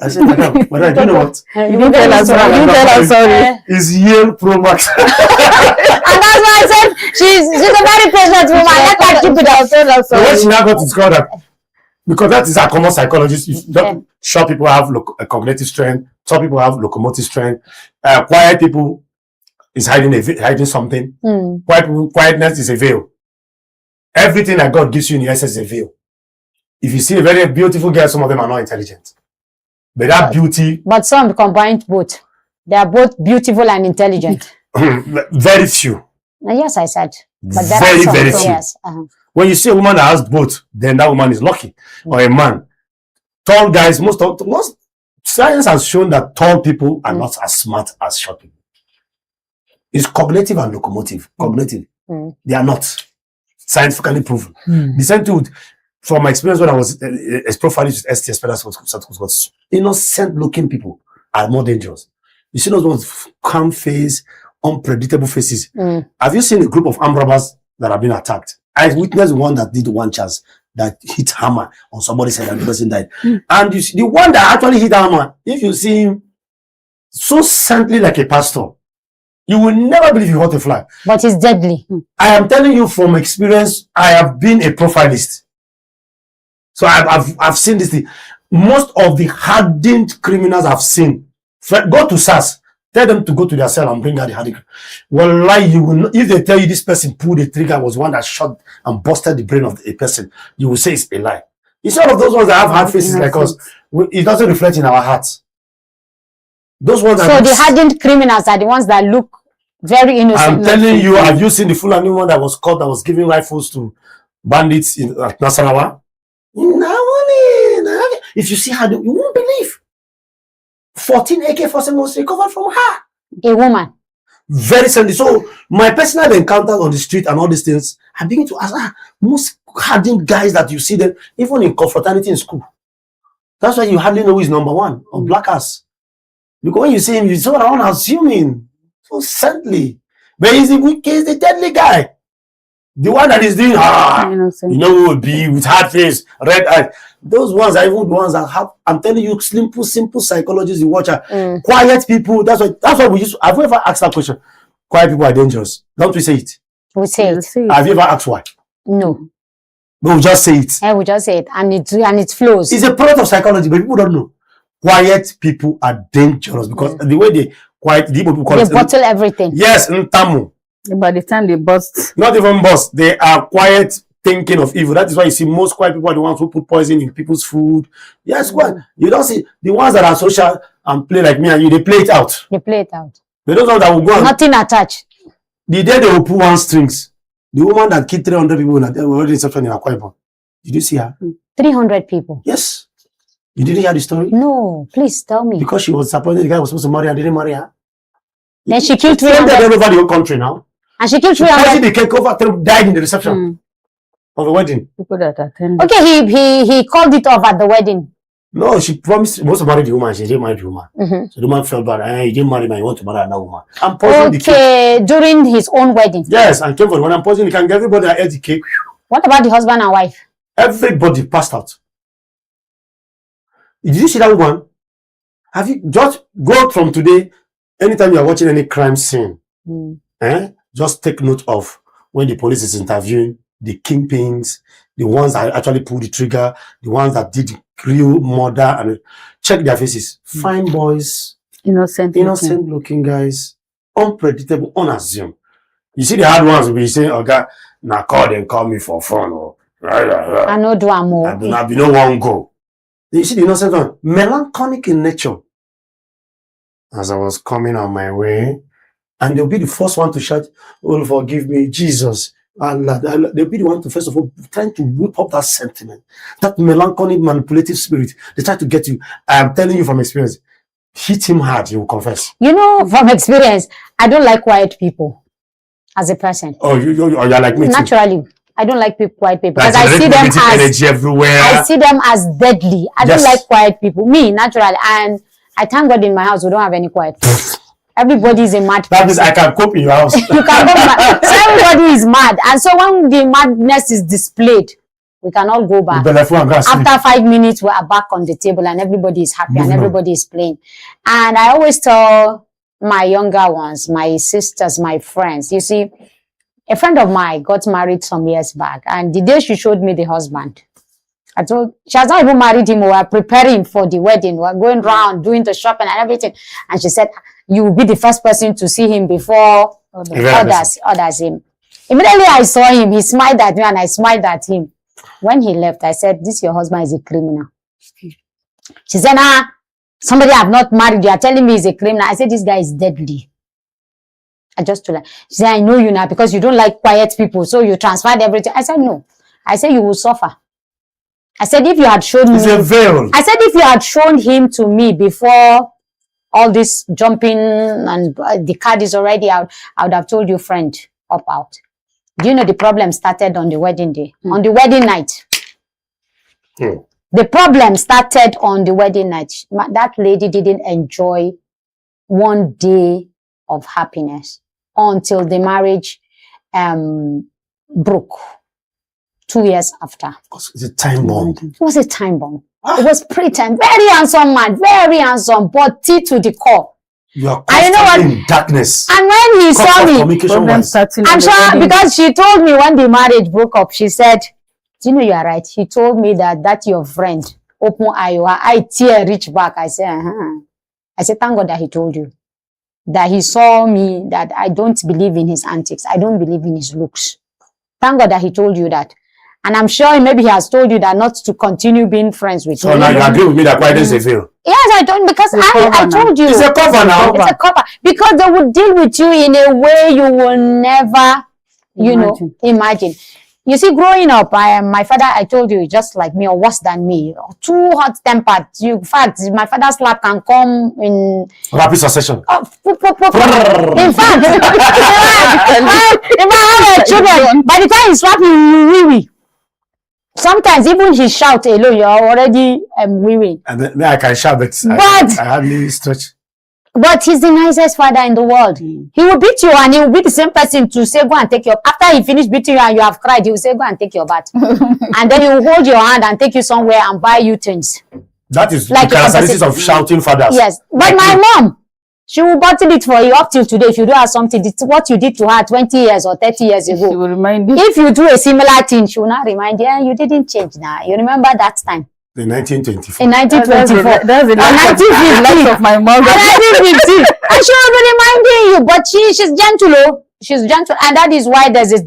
I said, Madam, do you know what? You didn't tell us sorry. You tell us sorry. It's Yale Pro Max. And that's why I said she's a very patient woman. Let her keep it out. Tell us sorry. When she now got to discover that, because that is a common psychologist. Short people have cognitive strength. Some people have locomotive strength. Quiet people is hiding something. Quietness is a veil. Everything that God gives you in the essence is a veil. If you see a very beautiful girl, some of them are not intelligent. But that beauty... But some combined both. They are both beautiful and intelligent. Very few. Yes, I said. But there very, are some, very few. Yes. When you see a woman that has both, then that woman is lucky. Or a man. Tall guys, most science has shown that tall people are not as smart as short people. It's cognitive and locomotive. Cognitive. They are not. Scientifically proven. The same thing from my experience when I was a profilist with STS, innocent looking people are more dangerous. You see those ones, calm face, unpredictable faces. Have you seen a group of armed robbers that have been attacked? I witnessed one that did one chance that hit hammer on somebody's head and the person died. And you see, the one that actually hit hammer, if you see him so saintly like a pastor, you will never believe you hurt a fly. But it's deadly. I am telling you from experience, I have been a profilist. So I've seen this thing. Most of the hardened criminals I've seen, go to SAS, tell them to go to their cell and bring out the hardened. Well, like you will not, if they tell you this person pulled the trigger was one that shot and busted the brain of a person, you will say it's a lie. It's all of those ones that have hard faces like us. It doesn't reflect in our hearts. Those ones. So the hardened criminals are the ones that look very innocent. I'm telling you, have you seen the Fulani one that was caught that was giving rifles to bandits at Nasarawa? If you see her, you won't believe. 14 AK-47 was recovered from her. A woman. Very suddenly. So my personal encounters on the street and all these things, I begin to ask, most hardened guys that you see them, even in confraternity in school. That's why you hardly know who is number one or black ass. Because when you see him, you sort of assuming so certainly. But he's the deadly guy. The one that is doing, you know who would be with hard face, red eyes. Those ones are even the ones that have, I'm telling you, simple psychologists, you watch her. Quiet people, that's what we used to, have you ever asked that question? Quiet people are dangerous. Don't we say it? We say it. Have you ever asked why? No. No, we just say it. Yeah, we just say it. And it flows. It's a product of psychology, but people don't know. Quiet people are dangerous because the way they people call they bottle everything. Yes, ntamu. By the time they bust. Not even bust. They are quiet thinking of evil. That is why you see most quiet people are the ones who put poison in people's food. Yes, quiet. You don't see the ones that are social and play like me and you, they play it out. They play it out. They don't know that will go on. Nothing attached. The day they will pull one strings, the woman that killed 300 people in a wedding reception in Akwa, did you see her? 300 people. Yes. You didn't hear the story? No, please tell me. Because she was disappointed the guy was supposed to marry her, didn't marry her. Then she killed 300. All over the whole country now. And she killed 300. The cake over, died in the reception of the wedding. People that attended. Okay, he called it off at the wedding. No, she promised, was to marry the woman. She didn't marry the woman. So the woman felt bad. You didn't marry me. You want to marry another woman. I'm poisoning the cake. During his own wedding. Yes, and came for when I'm poisoning the cake. Everybody ate the cake. What about the husband and wife? Everybody passed out. Did you see that woman? Have you just go from today? Anytime you are watching any crime scene, just take note of when the police is interviewing the kingpins, the ones that actually pulled the trigger, the ones that did real murder, and check their faces. Fine boys, innocent looking guys, unpredictable, unassumed. You see the hard ones will be saying, "Okay, now call me for fun," or I know do more. I do not be no one go. You see the innocent one, melancholic in nature. As I was coming on my way, and they'll be the first one to shout, "Oh, forgive me, Jesus." Allah. They'll be the one to, first of all, trying to whip up that sentiment, that melancholic, manipulative spirit. They try to get you. I am telling you from experience, hit him hard, he will confess. You know, from experience, I don't like quiet people as a person. Oh, you're like me Naturally. too. I don't like quiet people Like, because I see them as energy everywhere. I see them as deadly. I don't like quiet people. Me, naturally. And I thank God in my house we don't have any quiet people. Everybody is a mad person. That means I can cope in your house. You can go mad. So everybody is mad. And so when the madness is displayed, we can all go back. After 5 minutes, we are back on the table and everybody is happy and everybody is playing. And I always tell my younger ones, my sisters, my friends, you see, a friend of mine got married some years back, and the day she showed me the husband, I told, she has not even married him. We were preparing for the wedding. We were going around doing the shopping and everything. And she said, "You will be the first person to see him before others him." Immediately I saw him. He smiled at me and I smiled at him. When he left, I said, "This your husband is a criminal." She said, "Somebody I have not married. You are telling me he's a criminal." I said, "This guy is deadly." I just told her. She said, "I know you now because you don't like quiet people. So you transferred everything." I said, "No." I said, "You will suffer." I said, "If you had shown me." A veil. I said, "If you had shown him to me before all this jumping and the card is already out, I would have told you, friend, up out." Do you know the problem started on the wedding day? On the wedding night. The problem started on the wedding night. That lady didn't enjoy one day of happiness until the marriage broke 2 years after. It's a time bomb. It was a time bomb. It was pretend. Very handsome man, very handsome, but tea to the core. You are constantly in darkness. And when he saw me, I'm sure because she told me when the marriage broke up, she said, "Do you know you are right?" He told me that your friend, open Iowa, I tear reach back. I said, I said, "Thank God that he told you. That he saw me, that I don't believe in his antics. I don't believe in his looks. Thank God that he told you that." And I'm sure maybe he has told you that not to continue being friends with you. So now you agree with me that quietness is a veil? Yes, I don't, because I told you. It's a cover now. It's a cover. Because they would deal with you in a way you will never, imagine. You see, growing up, my father, I told you, just like me or worse than me, too hot-tempered. In fact, my father's slap can come in rapid succession. In fact, if I have children, by the time he slap you, sometimes even he shout alone, you're already weary. And then I can shout, but I hardly stretch. But he's the nicest father in the world. He will beat you and he will be the same person to say, "Go and take your..." After he finished beating you and you have cried, he will say, "Go and take your bath." And then he will hold your hand and take you somewhere and buy you things. That is like the characteristics of shouting fathers. Yes. But my mom, she will bottle it for you up till today. If you do have something, what you did to her 20 years or 30 years ago. She will remind you. If you do a similar thing, she will not remind you. You didn't change now. You remember that time. In 1924. In 1924. That's the life of my mother. 1950. And she will be reminding you, but she's gentle. She's gentle. And that is why there's a,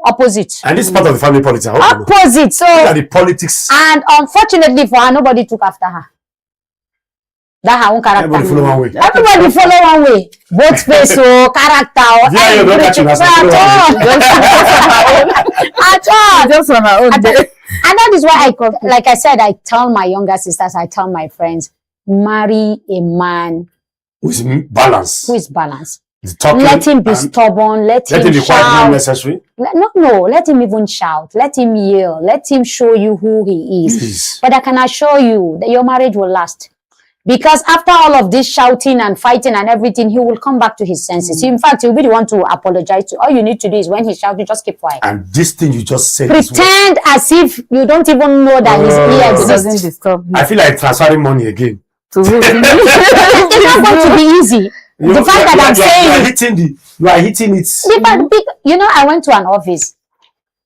opposite. And this is part of the family politics. Opposite. So, the politics. And unfortunately for her, nobody took after her. That her own character. Everybody follow one way. Everybody follow one way. Both face or character or everything. At all. Just on our own. And that is why like I said, I tell my younger sisters, I tell my friends, marry a man who is balanced. Let him be stubborn. Let him be shout. quiet when necessary. No. Let him even shout. Let him yell. Let him show you who he is. Please. But I can assure you that your marriage will last. Because after all of this shouting and fighting and everything, he will come back to his senses. In fact, he'll be the one to apologize to. All you need to do is when he shouts, you just keep quiet. And this thing you just said. Pretend as if you don't even know that his ear doesn't disturb him. I feel like transferring money again. to who? To me? It's not going to be easy. The fact that I'm saying you are hitting it. You know, I went to an office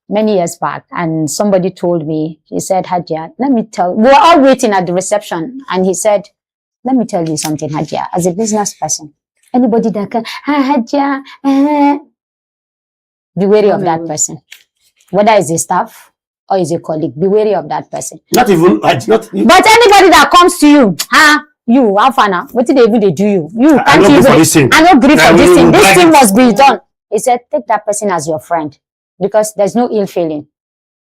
many years back, and somebody told me, he said, Hajia, let me tell, we were all waiting at the reception, and he said, let me tell you something, Hajia, as a business person, anybody that can, Hajia, be wary of that person. Whether it's a staff or is a colleague, be wary of that person. Not even, But anybody that comes to you, you, how far now? What did they even do you? You can't even. I don't agree for this thing. This thing must be done. He said, take that person as your friend, because there's no ill feeling.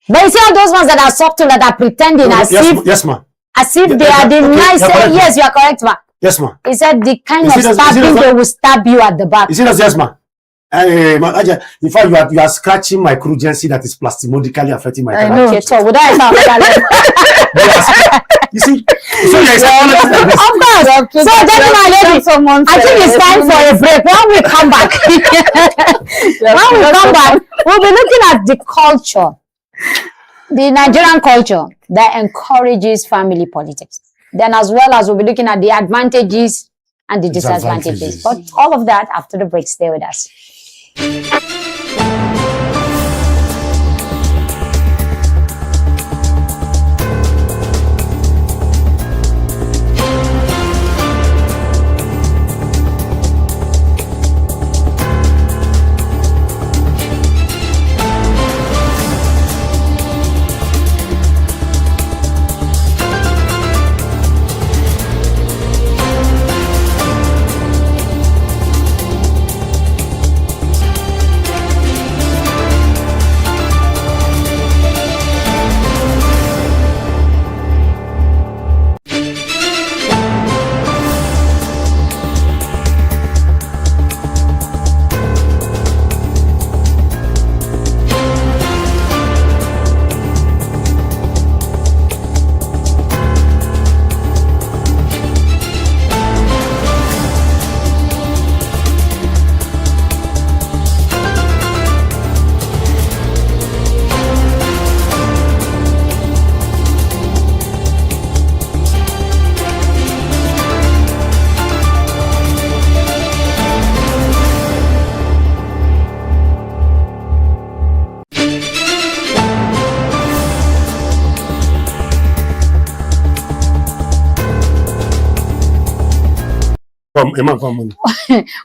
But you see all those ones that are subtle, that are pretending as if, yes, ma. As if they are the nice. Yes, you are correct, ma. Yes, ma. He said the kind of stabbing they will stab you at the back. You see that? Yes, ma. In fact, you are scratching my crudency that is plastimodically affecting my career. Okay, so would I you see, so of course. So definitely, I think it's time for a break. When we come back, we'll be looking at the culture, the Nigerian culture that encourages family politics. Then, as well as we'll be looking at the advantages and the disadvantages. But all of that after the break. Stay with us.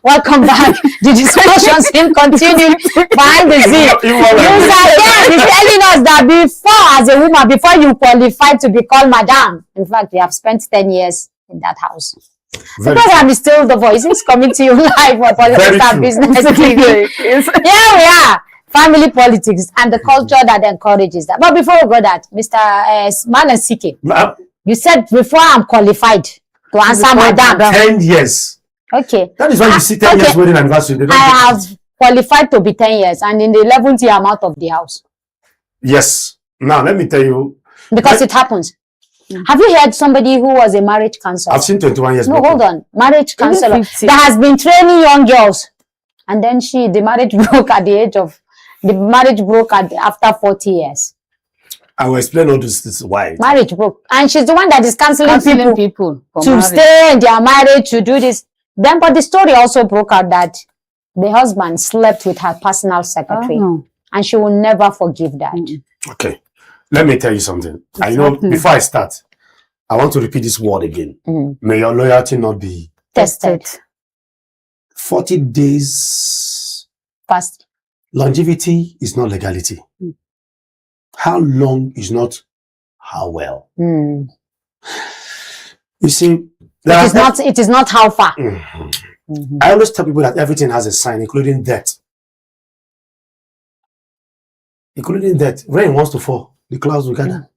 Welcome back. The discussions will continue behind the scene. He's telling us that before, as a woman, before you qualify to be called madam, in fact, we have spent 10 years in that house. Because I'm still the voice is coming to you live for Politics and Business TV. Here we are. Family politics and the culture that encourages that. But before we go that, Mr. Malan Sike, you said before I'm qualified to answer madam. 10 years. Okay. That is why you see 10 years wedding anniversary. I have qualified to be 10 years, and in the 11th year, I'm out of the house. Yes. Now, let me tell you. Because it happens. Have you heard somebody who was a marriage counselor? I've seen 21 years. No, hold on. Marriage counselor that has been training young girls. And then the marriage broke after 40 years. I will explain all this why. Marriage broke. And she's the one that is counseling people to marriage. Stay in their marriage, to do this. Then, but the story also broke out that the husband slept with her personal secretary. And she will never forgive that. Okay. Let me tell you something. I know, before I start, I want to repeat this word again. May your loyalty not be tested. 40 days. Fast. Longevity is not legality. How long is not how well. You see, it is not how far. I always tell people that everything has a sign, including death. Including death. Rain wants to fall, the clouds will gather.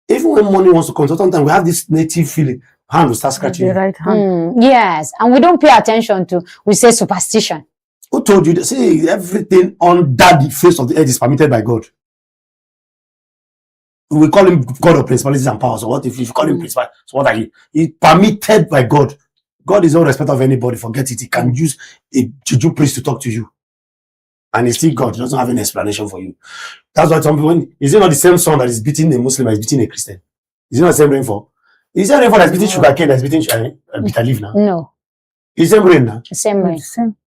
Even when money wants to come, sometimes we have this native feeling, hand will start scratching. The right hand. Yes, and we don't pay attention to, we say superstition. Who told you that? See, everything under the face of the earth is permitted by God. We call him God of principalities and powers. So what if you call him principal? So what are you? He's permitted by God. God is no respect of anybody. Forget it. He can use a juju priest to talk to you. And he's still God. He doesn't have any explanation for you. That's why some people, is it not the same sun that is beating a Muslim as beating a Christian? Is it not the same rainfall? Is there any that's beating sugar cane that's beating bitter leaf now? No. Is it brain now? The same way.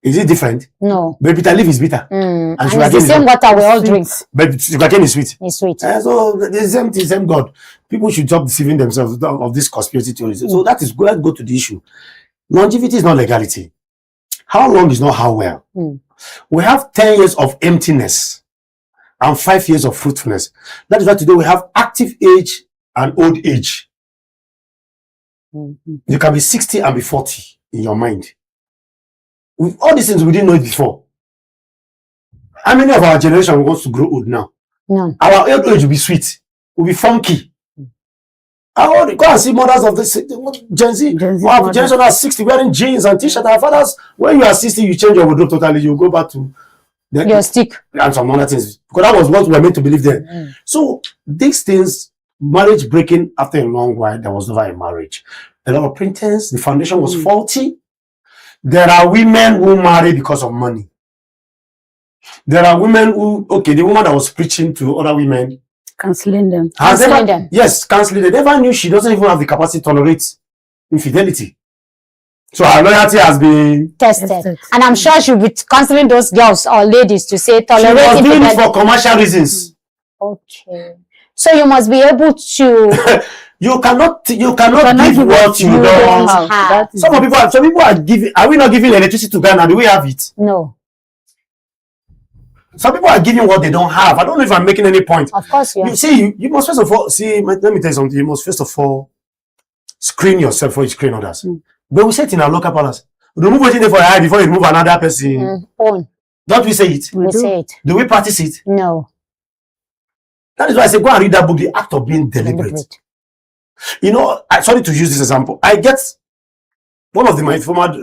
Is it different? No. But bitter leaf is bitter. And sugar it's the cane same water we all sweet. drink. But sugar cane is sweet. It's sweet. So the same God. People should stop deceiving themselves of this conspiracy theories. So that is let's go to the issue. Longevity is not legality. How long is not how well. We have 10 years of emptiness and 5 years of fruitfulness. That is why today we have active age and old age. You can be 60 and be 40 in your mind. With all these things, we didn't know it before. How many of our generation wants to grow old now? No. Our old age will be sweet, will be funky. I want to go and see mothers of this Gen Z. Our generation are 60 wearing jeans and t-shirts. Our fathers, when you are 60, you change your wardrobe totally. You go back to your stick and some other things. Because that was what we were meant to believe then. So these things, marriage breaking after a long while, there was never a marriage. A lot of pretense, the foundation was faulty. There are women who marry because of money. There are women who, okay, the woman that was preaching to other women, cancelling them. Yes, cancelling them. They never knew she doesn't even have the capacity to tolerate infidelity. So her loyalty has been tested. And I'm sure she'll be counseling those girls or ladies to say tolerate infidelity. She was doing it for commercial reasons. Okay. So you must be able to you cannot give what you don't have. Some people are giving. Are we not giving electricity to Ghana? Do we have it? No. Some people are giving what they don't have. I don't know if I'm making any point. Of course, yeah. You see, you must first of all let me tell you something. You must first of all screen yourself before you screen others. But we say it in our local palace. Remove what you for your eye before you remove another person. Don't we say it? We say it. Do we practice it? No. That is why I say go and read that book, The Act of Being Deliberate. You know, sorry to use this example. I get one of my former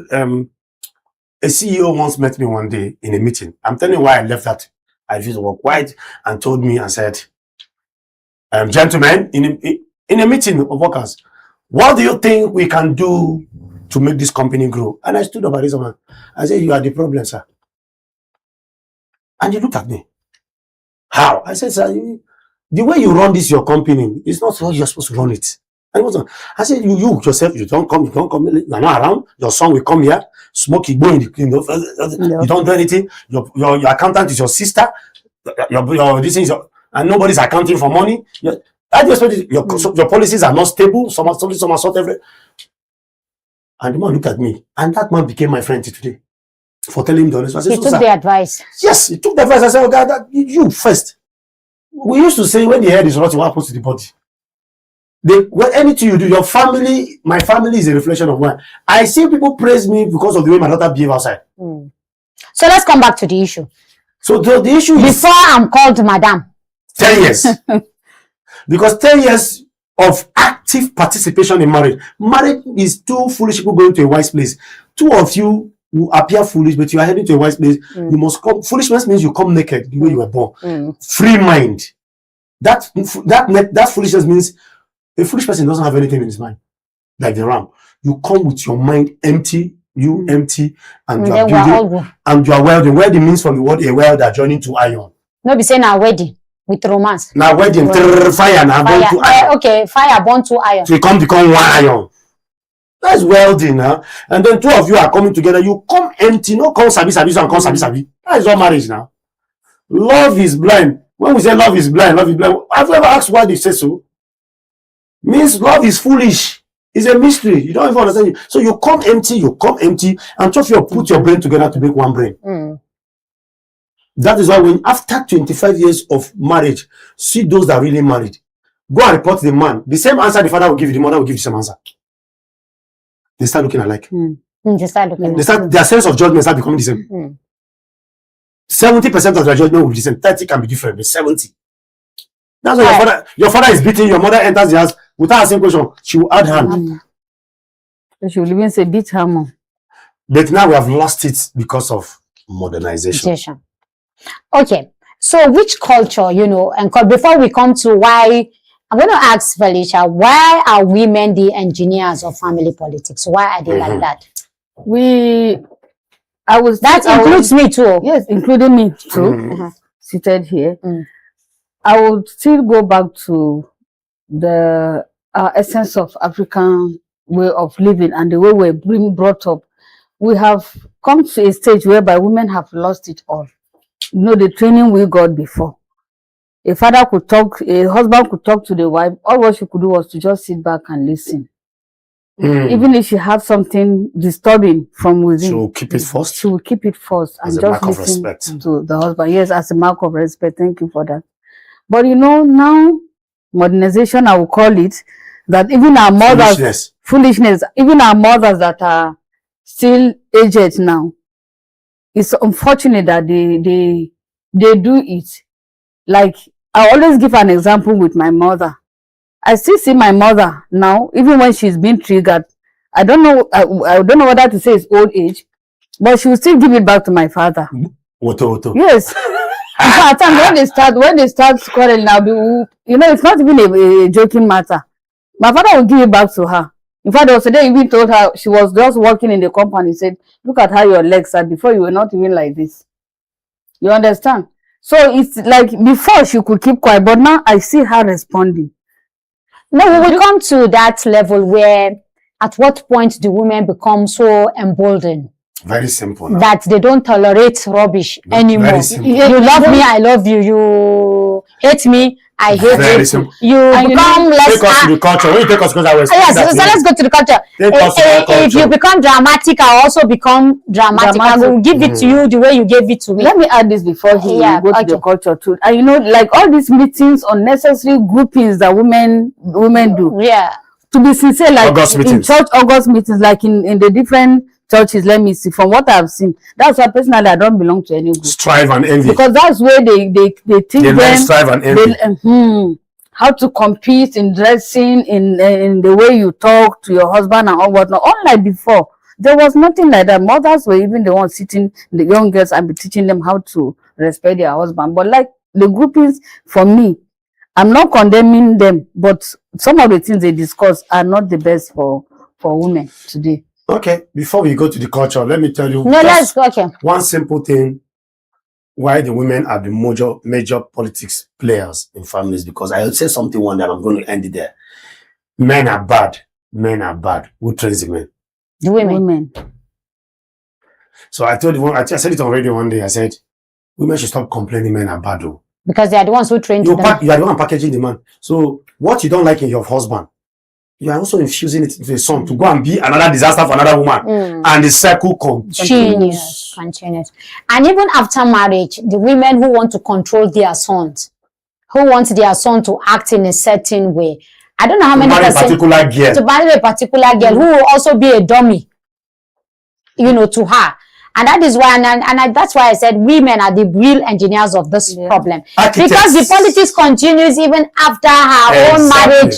a CEO once met me one day in a meeting. I'm telling you why I left that. I refused to work quiet and told me and said, gentlemen, in a meeting of workers, what do you think we can do to make this company grow? And I stood up at this man. I said, you are the problem, sir. And he looked at me. How? I said, sir, the way you run this, your company, is not how you're supposed to run it. I said, you yourself, you don't come, you are not around, your son will come here, smoke, you go in you don't do anything, your accountant is your sister, this is and nobody's accounting for money. Your policies are not stable, some are sort every. And the man looked at me, and that man became my friend today for telling him the honest. I said, he took the advice. Yes, he took the advice. I said, oh God, you first. We used to say when the head is rotten, what happens to the body? Anything you do, your family, my family is a reflection of one. I see people praise me because of the way my daughter behave outside. So let's come back to the issue. So the issue is before I'm called madam. 10 years. Because 10 years of active participation in marriage. Marriage is two foolish people going to a wise place. Two of you who appear foolish, but you are heading to a wise place. You must come. Foolishness means you come naked the way you were born. Free mind. That foolishness means a foolish person doesn't have anything in his mind, like the ram. You come with your mind empty, empty, and you are building, and you are welding. Welding means from the word a welder joining to iron. No, be saying now wedding with romance. Now wedding, fire now burn to iron. Okay, fire burn to iron. So you become one iron. That's welding, huh? And then two of you are coming together. You come empty, no come sabi and come sabi. That is not marriage now. Love is blind. When we say love is blind, have you ever asked why they say so? Means love is foolish. It's a mystery. You don't even understand it. So you come empty, and just you put your brain together to make one brain. That is why when after 25 years of marriage, see those that are really married, go and report to the man. The same answer the father will give you, the mother will give you the same answer. They start looking alike. Their sense of judgment start becoming the same. 70% of their judgment will be the same. 30 can be different, but 70. That's why your father is beating, your mother enters the house without asking question. She will add hand. She will even say beat her mom. But now we have lost it because of modernization. Okay. So which culture, and before we come to why, I'm going to ask Felicia, why are women the engineers of family politics? Why are they like that? That includes me too. Yes, including me too. Seated here. I would still go back to the essence of African way of living and the way we're being brought up, we have come to a stage whereby women have lost it all. You know, the training we got before. A father could talk, a husband could talk to the wife. All what she could do was to just sit back and listen. Even if she had something disturbing from within, she will keep it first. She will keep it first and just listen to the husband. Yes, as a mark of respect. Thank you for that. But you know, now modernization, I will call it, that even our mothers, foolishness, even our mothers that are still aged now, it's unfortunate that they do it. Like, I always give an example with my mother. I still see my mother now, even when she's been triggered. I don't know whether to say it's old age, but she will still give it back to my father. Woto. Yes. At times when they start quarreling now, you know, it's not even a joking matter. My father will give it back to her. In fact, also they even told her, she was just working in the company, said, look at how your legs are. Before you were not even like this. You understand? So it's like before she could keep quiet, but now I see her responding. No, we will come to that level where at what point do women become so emboldened? Very simple now. That they don't tolerate rubbish anymore. Very simple. You love me, I love you. You hate me, I hate very you. Simple. You become less. Take us to the culture. When you take us, because I was. Yes, so let's go to the culture. If you become dramatic, I also become dramatic. I will give it to you the way you gave it to me. Let me add this before you go to the culture too. And you know, like all these meetings, unnecessary groupings that women do. Yeah. To be sincere, like in church August meetings, like in the different churches, let me see, from what I've seen, that's why personally I don't belong to any group. Strive and envy. Because that's where they teach them strive and envy. How to compete in dressing, in the way you talk to your husband and all whatnot. Unlike before, there was nothing like that. Mothers were even the ones sitting the young girls and be teaching them how to respect their husband. But like the groupings, for me, I'm not condemning them, but some of the things they discuss are not the best for women today. Okay, before we go to the culture, let me tell you one simple thing why the women are the major politics players in families, because I will say something one day and I'm going to end it there. Men are bad. Men are bad. Who trains the men? The women. So I told you, I said it on radio one day, I said, women should stop complaining men are bad though. Because they are the ones who train them. You are the one packaging the man. So what you don't like in your husband, you are also infusing it into a son to go and be another disaster for another woman. And the circle continues. And even after marriage, the women who want to control their sons, who want their son to act in a certain way. I don't know how many to marry a particular girl who will also be a dummy, you know, to her. And that is why, that's why I said women are the real engineers of this problem. Because the politics continues even after her own marriage.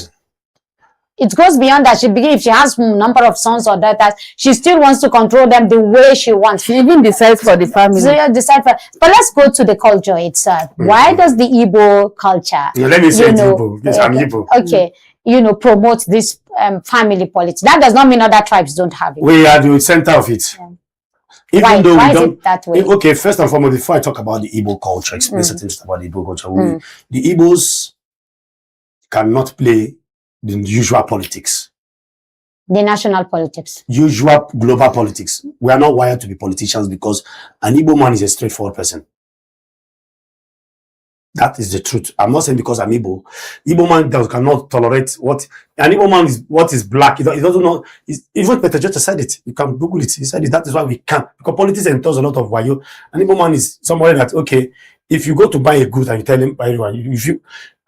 It goes beyond that. If she has a number of sons or daughters, she still wants to control them the way she wants. She even decides for the family. But let's go to the culture itself. Why does the Igbo culture? Yeah, let me say Igbo. Yes, I'm Igbo. Okay. You know, promote this family politics. That does not mean other tribes don't have it. We are the center of it. Yeah. Even though why we is don't, it that way? Okay, first and foremost, before I talk about the Igbo culture, explain certain things about the Igbo culture. The Igbos cannot play the usual politics. The national politics. Usual global politics. We are not wired to be politicians because an Igbo man is a straightforward person. That is the truth. I'm not saying because I'm Igbo. Igbo man cannot tolerate what an Igbo man is. What is black? He doesn't know. Even Peter just said it. You can Google it. He said it. That is why we can't, because politics entails a lot of wayo. An Igbo man is somebody that, okay, if you go to buy a good and you tell him,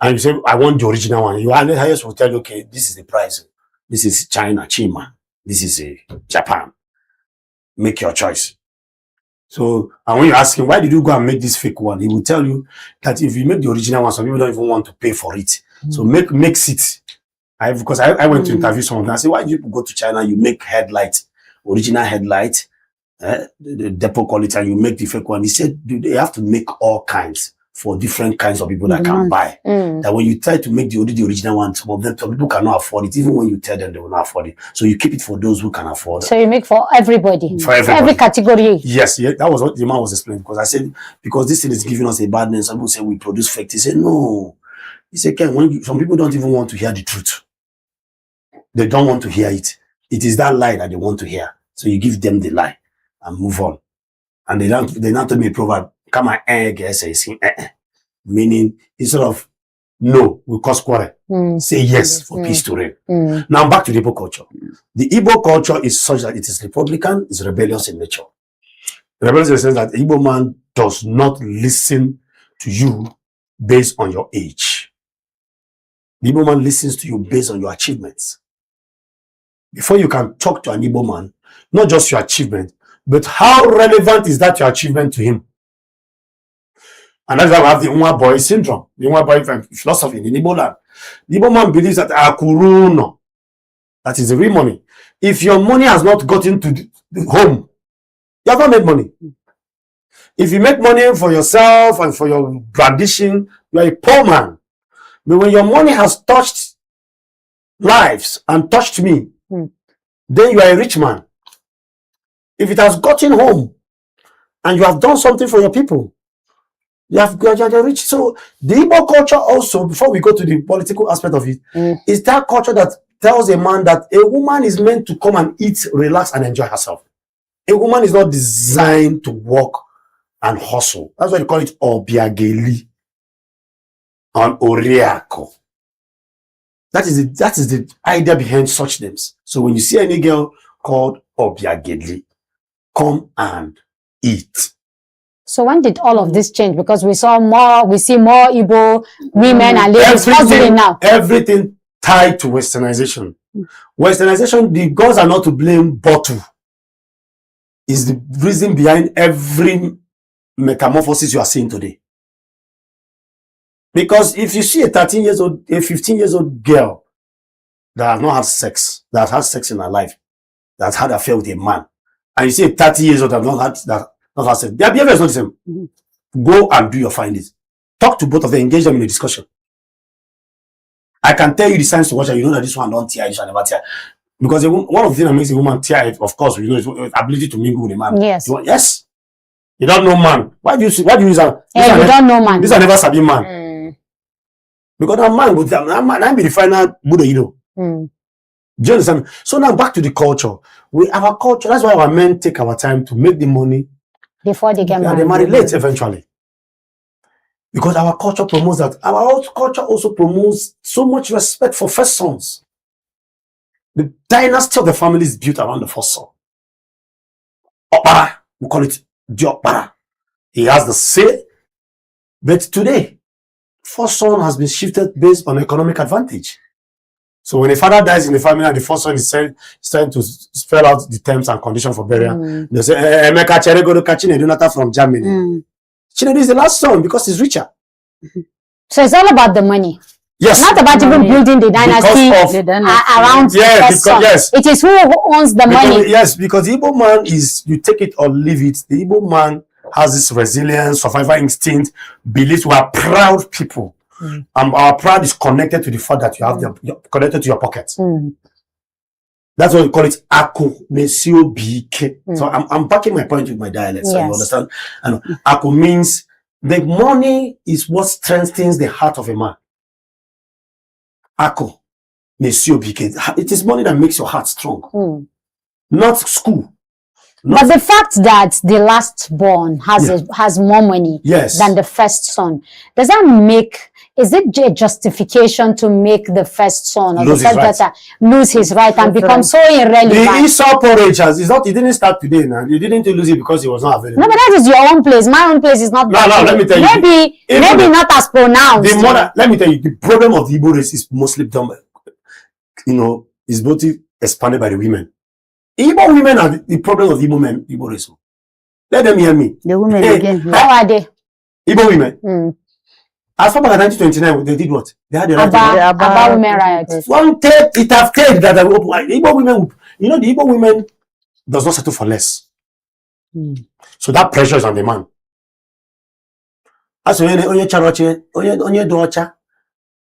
and you say, I want the original one, the highest will tell you, okay, this is the price. This is China, Chima. This is Japan. Make your choice. So, and when you ask him, why did you go and make this fake one? He will tell you that if you make the original one, some people don't even want to pay for it. So mix it. Because I went to interview someone and I said, why do you go to China? You make original headlight, the depot quality, and you make the fake one. He said, they have to make all kinds for different kinds of people that can buy. That when you try to make the original one, some people cannot afford it. Even when you tell them they will not afford it. So you keep it for those who can afford it. So you make for everybody. For everybody. Every category. Yes, that was what the man was explaining. Because I said, because this thing is giving us a bad name. Some people say we produce fake. He said, no. He said, Ken, some people don't even want to hear the truth. they don't want to hear it. It is that lie that they want to hear. So you give them the lie and move on. And they not tell me a proverb, come on, meaning instead of no, we cause quarrel. Say yes for peace to reign. Now back to the Igbo culture. The Igbo culture is such that it is Republican, it's rebellious in nature. Rebellious in the sense that the Igbo man does not listen to you based on your age. The Igbo man listens to you based on your achievements. Before you can talk to an Igbo man, not just your achievement, but how relevant is that your achievement to him? And that's why we have the Unwa boy syndrome, the Unwa boy philosophy in the Igbo land. The Igbo man believes that akuruno, that is the real money. If your money has not gotten to the home, you have not made money. If you make money for yourself and for your tradition, you are a poor man. But when your money has touched lives and touched me, then you are a rich man. If it has gotten home and you have done something for your people, you are rich. So the Igbo culture also, before we go to the political aspect of it, is that culture that tells a man that a woman is meant to come and eat, relax, and enjoy herself. A woman is not designed to work and hustle. That's why they call it obiageli and oriako. That is the idea behind such names. So when you see any girl called obiageli, come and eat. So when did all of this change? Because we see more Igbo women and ladies hustling now. Everything tied to westernization. Westernization, the girls are not to blame, but is the reason behind every metamorphosis you are seeing today. Because if you see a 13 years old, a 15 years old girl that has not had sex, that has sex in her life, that has had an affair with a man, and you see a 30 years old that has not had sex, their behavior is not the same. Go and do your findings. Talk to both of them, engage them in a discussion. I can tell you the signs to watch, and you know that this one don't tear, this one never tear. Because one of the things that makes a woman tear, of course, we know is ability to mingle with a man. Yes. Yes. You don't know man. Why do you use that? Yeah, you don't know man. This is never sabi man. Because that man would be the final Buddha, you know. Do you understand? So now back to the culture. Our culture, that's why our men take our time to make the money before they get married. They marry late eventually. Because our culture promotes that. Our culture also promotes so much respect for first sons. The dynasty of the family is built around the first son. Opara, we call it Diopara. He has the say. But today, first son has been shifted based on economic advantage. So when a father dies in the family and the first son is trying to spell out the terms and conditions for burial, they say, Emeka Cheregodo Chinedu from Germany. Chinedu is the last son because he's richer. So it's all about the money. Yes. Not about even building the dynasty around the first son. Yes. It is who owns the money. Yes, because the Igbo man is, you take it or leave it, the Igbo man has this resilience, survival instinct, believes we are proud people. And our pride is connected to the fact that you have you're connected to your pocket. That's why we call it Ako Nesio Bike. So I'm backing my point with my dialect, so you understand. And Ako means the money is what strengthens the heart of a man. Ako Nesio Bike. It is money that makes your heart strong. Not school. But the fact that the last born has more money than the first son, does that make, is it a justification to make the first son or the first daughter lose his right and become so irrelevant? The Esau porridge it didn't start today now. You didn't lose it because he was not available. No, but that is your own place. My own place is not. No, let me tell you. Maybe not as pronounced. Let me tell you, the problem of the Igbo race is mostly done, is both expanded by the women. Igbo women are the problem of the Igbo race. Let them hear me. The women again. How are they? Igbo women. As far as 1929, they did what? They had the right about women rights. One tape, it have tape that the Igbo women, the Igbo women does not settle for less. So that pressure is on the man. As onye charoche, onye docha,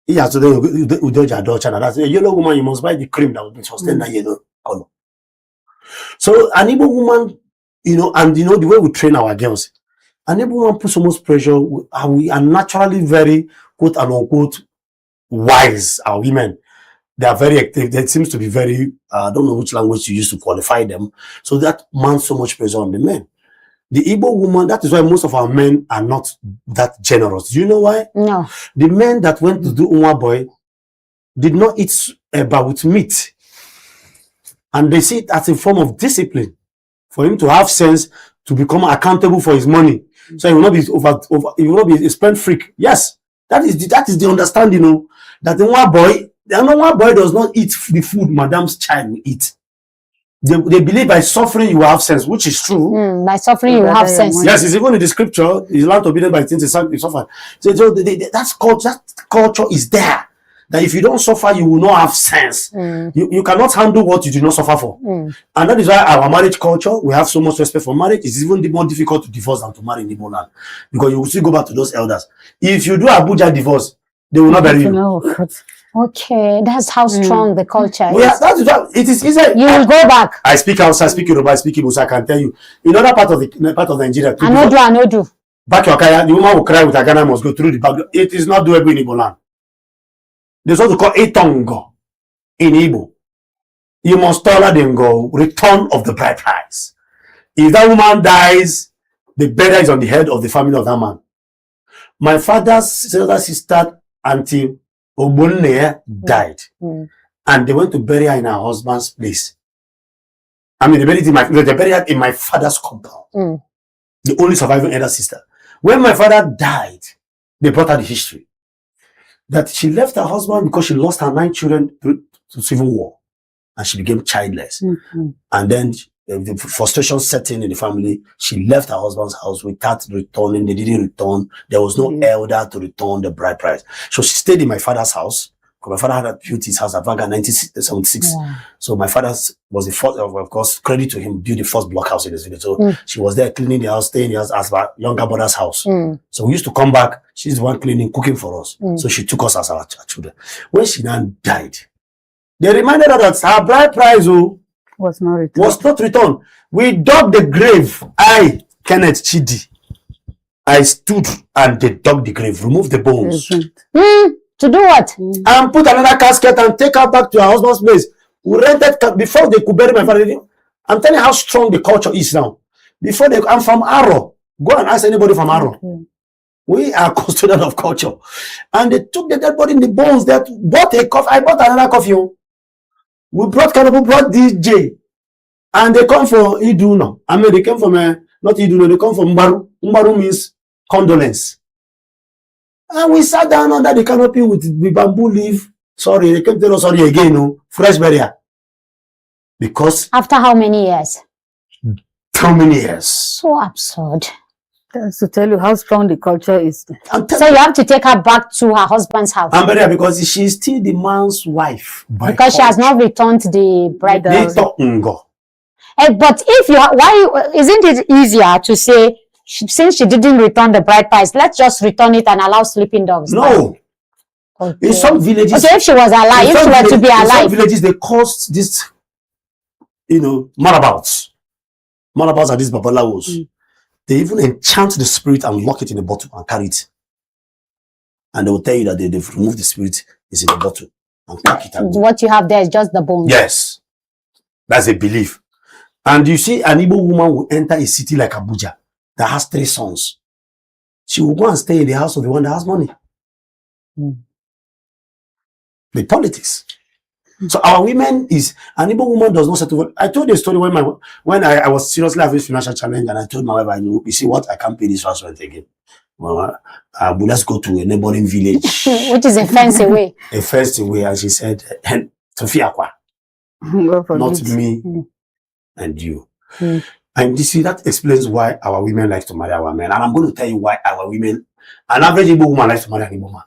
he has to do udoja docha. That's a yellow woman, you must buy the cream that will sustain that yellow color. So an Igbo woman, and the way we train our girls, an Igbo woman puts so much pressure. We are naturally very quote and unquote wise, our women. They are very active. They seems to be very, I don't know which language you use to qualify them. So that mounts so much pressure on the men. The Igbo woman, that is why most of our men are not that generous. Do you know why? No. The men that went to do Unwa boy did not eat eba with meat. And they see it as a form of discipline for him to have sense to become accountable for his money. So he will not be he will not be a spend freak. Yes, that is the understanding, you know, that the Unwa boy does not eat the food madam's child will eat. They believe by suffering you will have sense, which is true. By suffering you have sense. Yes, it's even in the scripture. He's learned obedience by things he suffered. So that culture is there. That if you don't suffer, you will not have sense. You cannot handle what you do not suffer for. And that is why our marriage culture, we have so much respect for marriage. It's even more difficult to divorce than to marry in Igbo land. Because you will still go back to those elders. If you do Abuja divorce, they will not bury you. Okay, that's how strong the culture is. Yeah, it is easy. You will go back. I speak Hausa, I speak Yoruba, I speak Igbo, so I can tell you. In other part of Nigeria, I know do. Back your kaya, the woman will cry with her Ghana must go through the back. It is not doable in Igbo land. There's what we call etongo in Igbo. You must tolerate them go return of the bride price. If that woman dies, the burial is on the head of the family of that man. My father's elder sister, Auntie Ogbonne, died. And they went to bury her in her husband's place. I mean, they buried her in my father's compound. The only surviving elder sister. When my father died, they brought her the history. That she left her husband because she lost her 9 children to civil war. And she became childless. And then the frustration set in the family. She left her husband's house without returning. They didn't return. There was no elder to return the bride price. So she stayed in my father's house. Because my father had built his house at Vaga 1976. So my father was the first, of course, credit to him, built the first block house in this village. So she was there cleaning the house, staying in the house as my younger brother's house. So we used to come back. She's the one cleaning, cooking for us. So she took us as our children. When she now died, they reminded her that her bride price was not returned. We dug the grave. I, Kenneth Chidi, I stood and they dug the grave, removed the bones. To do what? And put another casket and take her back to her husband's place. We rented before they could bury my father. I'm telling you how strong the culture is now. Before I'm from Aro. Go and ask anybody from Aro. We are custodian of culture. And they took the dead body in the bones. They bought a coffee. I bought another coffee. We brought DJ. And they come for Iduno. I mean, they came from, not Iduno, they come from Mbaru. Mbaru means condolence. And we sat down under the canopy with the bamboo leaf. Sorry, they can't tell us sorry again, no. Fresh burial. Because. After how many years? How many years? So absurd. That's to tell you how strong the culture is. So you have to take her back to her husband's house. And burial because she's still the man's wife. Because she has not returned the bride. But if why isn't it easier to say, since she didn't return the bride price, let's just return it and allow sleeping dogs? No. In some villages. Okay, if she was alive, if she were to be alive. In some villages, they caused this, marabouts. Marabouts are these babalawos. They even enchant the spirit and lock it in a bottle and carry it. And they will tell you that they've removed the spirit, is in the bottle. And pack it out. What you have there is just the bones. Yes. That's a belief. And you see, an Igbo woman will enter a city like Abuja that has 3 sons. She will go and stay in the house of the one that has money. The politics. So our women is, an Igbo woman does not settle. I told you a story when I was seriously having financial challenge and I told my wife, you see what, I can't pay this first rent again. Well, let's go to a neighboring village. Which is a fence away. A fence away, and she said, Sophia, not me and you. And you see, that explains why our women like to marry our men. And I'm going to tell you why our women, an average Igbo woman likes to marry an Igbo man.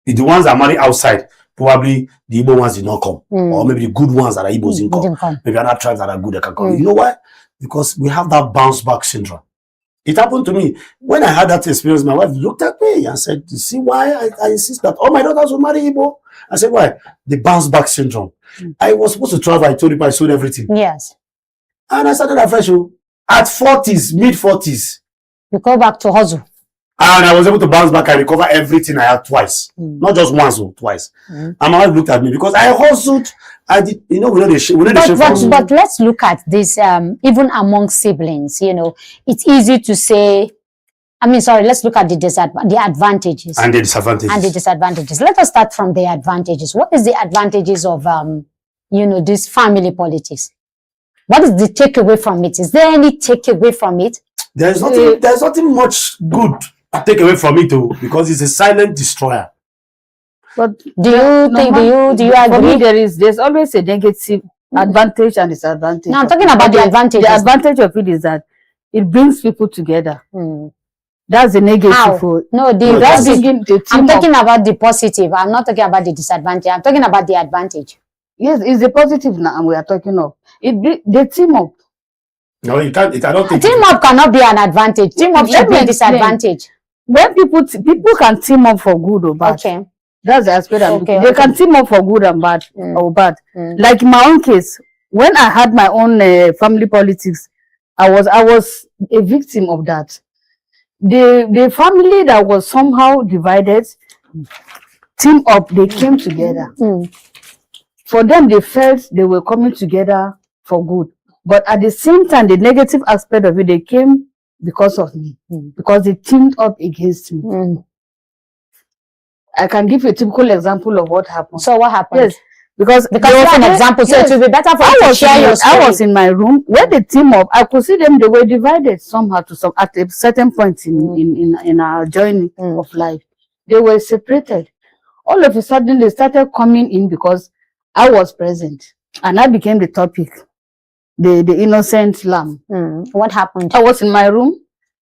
The ones that marry outside, probably the Igbo ones did not come. Or maybe the good ones that are Igbos didn't come. Maybe other tribes that are good that can come. You know why? Because we have that bounce back syndrome. It happened to me. When I had that experience, my wife looked at me and said, you see why I insist that all my daughters will marry Igbo? I said, why? The bounce back syndrome. I was supposed to travel. I told you I sold everything. Yes. And I started afresh at 40s, mid-40s. You go back to hustle. And I was able to bounce back and recover everything I had twice. Not just once, or twice. And my wife looked at me because I hustled. I did, we know the shame. But let's look at this, even among siblings, it's easy to say, let's look at the advantages. And the disadvantages. Let us start from the advantages. What is the advantages of, this family politics? What is the takeaway from it? Is there any takeaway from it? There's nothing much good to take away from it, though, because it's a silent destroyer. But do you agree? For me, there's always a negative advantage and disadvantage. No, I'm talking about the advantage. The advantage of it is that it brings people together. That's the negative. How? No, I'm talking about the positive. I'm not talking about the disadvantage. I'm talking about the advantage. Yes, it's the positive now we are talking of. They team up. No, you can't. I don't think team up cannot be an advantage. Team up should be a disadvantage. When people can team up for good or bad. Okay. That's the aspect. They can team up for good and bad or bad. Like in my own case, when I had my own family politics, I was a victim of that. The family that was somehow divided, team up, they came together. For them, they felt they were coming together for good. But at the same time, the negative aspect of it, they came because of me. Because they teamed up against me. I can give you a typical example of what happened. So what happened? Yes. Because you have an example, so it will be better for you to share your story. I was in my room. When they team up, I could see them, they were divided somehow at a certain point in our journey of life. They were separated. All of a sudden, they started coming in because I was present. And I became the topic. The innocent lamb. What happened? I was in my room.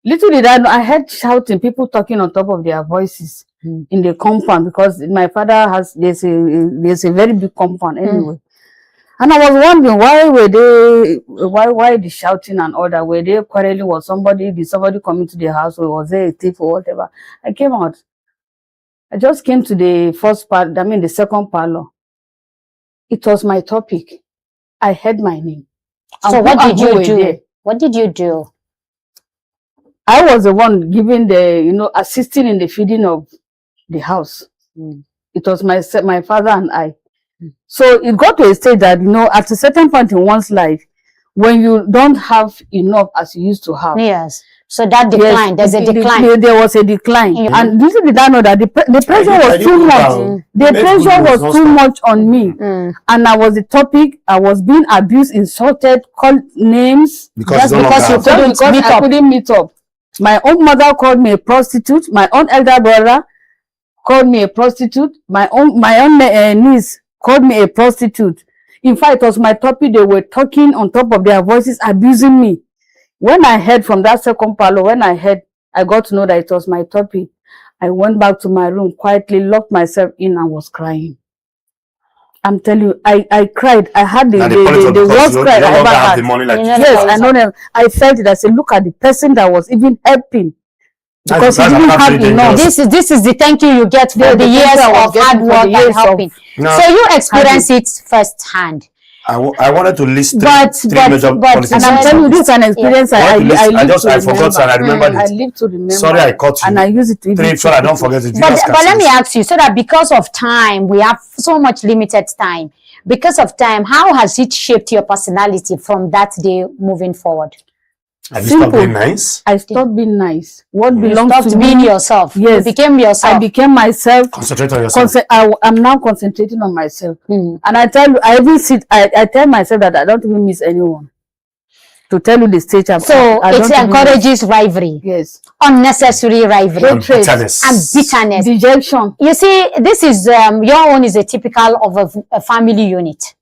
Little did I know, I heard shouting, people talking on top of their voices in the compound, because my father there's a very big compound anyway. And I was wondering, why the shouting and all that? Were they quarreling? Did somebody come into the house, or was there a thief or whatever? I came out. I just came to the the second parlor. It was my topic. I heard my name. So what did you do? What did you do? I was the one giving assisting in the feeding of the house. It was my father and I. So it got to a stage that, at a certain point in one's life, when you don't have enough as you used to have. Yes. So that decline, there's a decline. There was a decline. And little did I know that the pressure was too much. The pressure was too much on me. And I was the topic. I was being abused, insulted, called names. Because I couldn't meet up. My own mother called me a prostitute. My own elder brother called me a prostitute. My own niece called me a prostitute. In fact, it was my topic. They were talking on top of their voices, abusing me. When I heard from that second parlor, I got to know that it was my topic. I went back to my room, quietly locked myself in and was crying. I'm telling you, I cried. I had the worst cry I ever had. Yes, I know them. I felt it. I said, look at the person that was even helping. Because he didn't have enough. This is the thank you get for the years of hard work and helping. So you experience it firsthand. I wanted to list three major policies. And I'm telling you, this is an experience I forgot and I remembered it. I live to remember. Sorry, I caught you. And I use it to even sure I don't forget it. But let me ask you, so that because of time, we have so much limited time. Because of time, how has it shaped your personality from that day moving forward? Have you stopped being nice? I stopped being nice. What belongs to being me? yourself. Yes. You became yourself. I became myself. Concentrate on yourself. I'm now concentrating on myself. And I tell myself that I don't even miss anyone. To tell you the stage I'm So it encourages rivalry. Yes. Unnecessary rivalry. And bitterness. And bitterness. Dejection. You see, this is, your own is a typical of a family unit.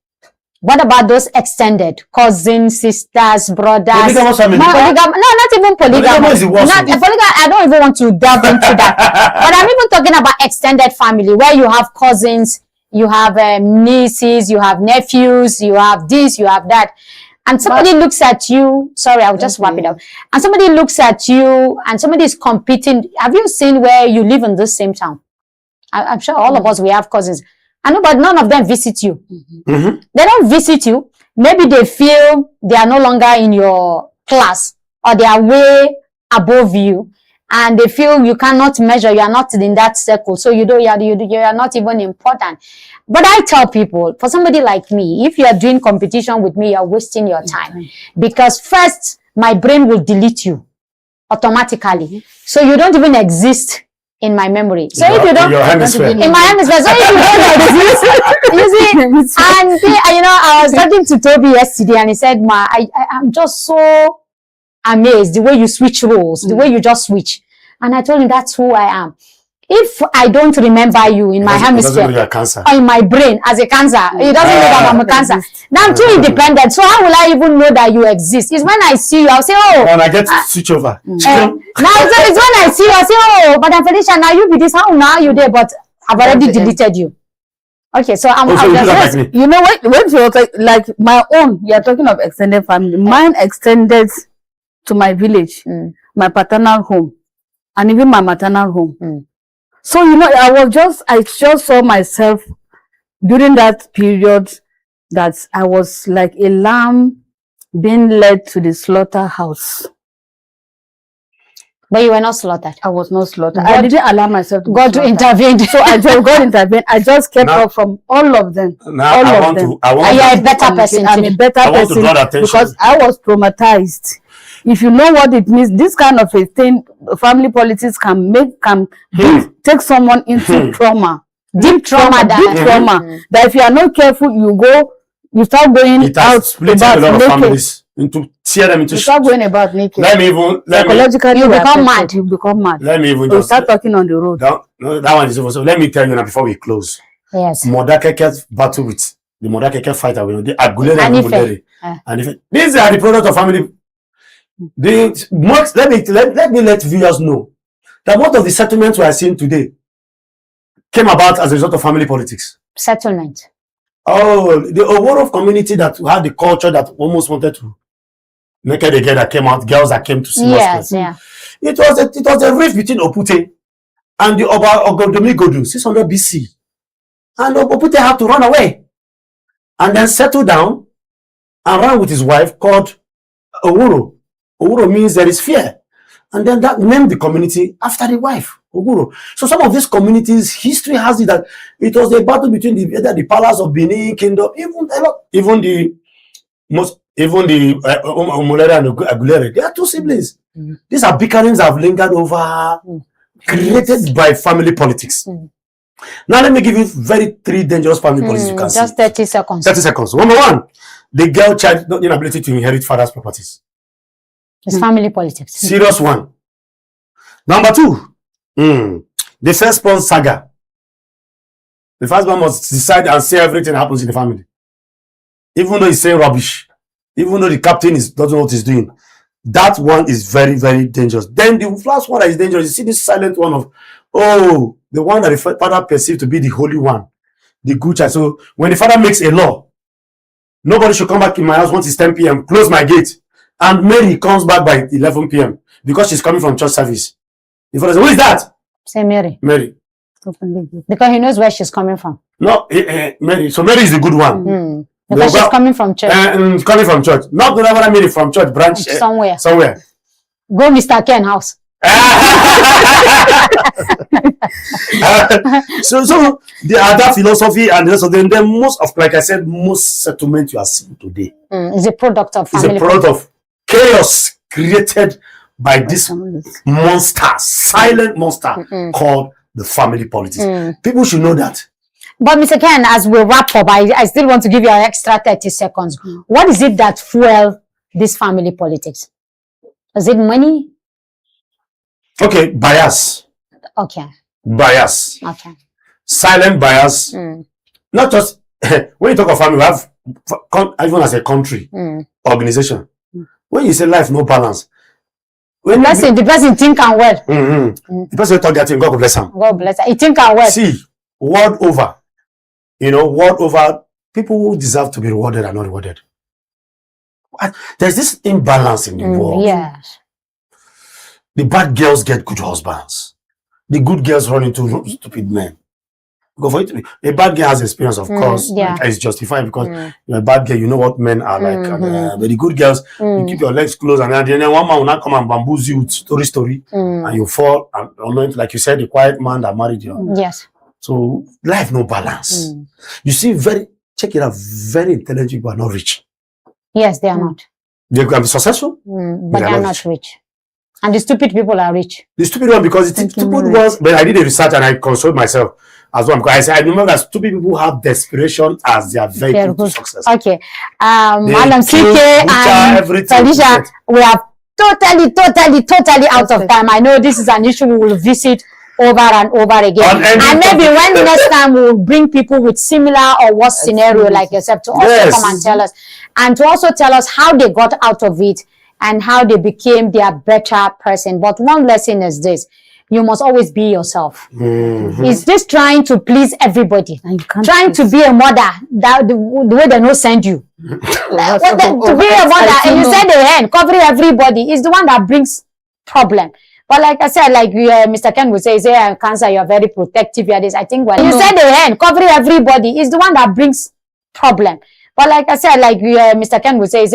What about those extended cousins, sisters, brothers? Polygamous family. No, not even polygamous. I don't even want to delve into that. But I'm even talking about extended family, where you have cousins, you have nieces, you have nephews, you have this, you have that. And somebody looks at you. Sorry, I'll just wrap it up. And somebody looks at you, and somebody is competing. Have you seen where you live in the same town? I'm sure all of us, we have cousins. I know, but none of them visit you. They don't visit you. Maybe they feel they are no longer in your class, or they are way above you. and they feel you cannot measure, you are not in that circle, so you are not even important. But I tell people, for somebody like me, if you are doing competition with me, you are wasting your time, because first, my brain will delete you automatically, so you don't even exist in my memory. So if you don't, in my hemisphere, so if you don't exist, you see, and I was talking to Toby yesterday, and he said, "Ma, I'm just so amazed the way you switch roles, the way you just switch." And I told him, that's who I am. If I don't remember you in my hemisphere or in my brain as a cancer, it doesn't know that I'm a cancer. Now I'm too independent, so how will I even know that you exist? It's when I see you, I'll say, oh. And I get to switch over. Now it's when I see you, I'll say, oh, Madam Felicia, now you be this, how now you there, but I've already deleted you. Okay, so I'm just, you know what? When you're like my own, you're talking of extended family. Mine extended to my village, my paternal home, and even my maternal home. So, I just saw myself during that period that I was like a lamb being led to the slaughterhouse. But you were not slaughtered. I was not slaughtered. I didn't allow myself to God intervened. So God intervened. I just kept up from all of them. Now I want to. And you're a better person. I'm a better person because I was traumatized. If you know what it means, this kind of a thing, family politics can take someone into trauma, deep trauma. That if you are not careful, you start going out split a lot of families into tear them into. You start going about naked. Psychologically, you become mad. You become mad. Let me even just start talking on the road. That one is over. So let me tell you now before we close. Yes. Modakeke's battle with the Modakeke fighter with the Agulere and Mudere. And these are the product of family. Let me let viewers know that most of the settlements we are seeing today came about as a result of family politics. Settlement. Oh, the Oworo community that had the culture that almost wanted to make it again that came out, girls that came to see us. Yeah. It was a rift between Opute and the Ogodomi Godu, 600 BC. And Opute had to run away and then settle down and run with his wife called Oworo. Oguro means there is fear. And then that named the community after the wife, Oguro. So some of these communities, history has it that it was a battle between the palace of Benin Kingdom, even the Omolere and Agulere. They are two siblings. These are bickerings that have lingered over, created by family politics. Now let me give you three dangerous family politics you can see. Just 30 seconds. 30 seconds. Number one, the girl child inability to inherit father's properties. It's family politics. Serious one. Number two, the firstborn saga. The firstborn must decide and say everything happens in the family. Even though he's saying rubbish, even though the captain doesn't know what he's doing. That one is very, very dangerous. Then the last one that is dangerous, you see this silent one of, the one that the father perceived to be the holy one, the good child. So when the father makes a law, nobody should come back in my house once it's 10 p.m., close my gate. And Mary comes back by 11 p.m. because she's coming from church service. The father says, who is that? Say Mary. Mary. Because he knows where she's coming from. No, Mary. So Mary is the good one. Because she's coming from church. Coming from church. Not the other Mary from church branch. Somewhere. Go Mr. Ken house. So the other philosophy and the rest of them, most of, like I said, most settlement you are seeing today is a product of family. Is a product of chaos created by this monster, silent monster called the family politics. People should know that. But Mr. Ken, as we wrap up, I still want to give you an extra 30 seconds. What is it that fuel this family politics? Is it money? Okay, bias. Okay. Bias. Okay. Silent bias. Not just when you talk of family, we have even as a country, organization. When you say life no balance, the person think and well. The person talk that thing, God bless him. God bless him. He think and well. See, world over, people who deserve to be rewarded are not rewarded. There's this imbalance in the world. Yes. The bad girls get good husbands. The good girls run into stupid men. Because for it to be, a bad girl has experience, of course. yeah. It's justified because you're a bad girl, you know what men are like. And, but the good girls, you keep your legs closed, and then one man will not come and bamboozle you with story, and you fall. And like you said, the quiet man that married you. Yes. So life no balance. You see, check it out, very intelligent people are not rich. Yes, they are not. They can be successful, but they are not rich. And the stupid people are rich. The stupid one, because the stupid ones, but I did a research and I consoled myself as well, because I remember that stupid people have desperation as their vehicle to success. Okay. Madam CK and Felicia, we are totally out of time. I know this is an issue we will visit over and over again. And maybe when next time we will bring people with similar or worse scenario like yourself to also come and tell us. And to also tell us how they got out of it and how they became their better person. But one lesson is this: you must always be yourself. Is this trying to please everybody? Trying to be a mother that the way they don't send you. To be a mother and you send a hand covering everybody is the one that brings problem. But like I said, like Mr. Ken would say, cancer, you're very protective. You're this. I think when you send a hand covering everybody is the one that brings problem. But like I said, like Mr. Ken would say,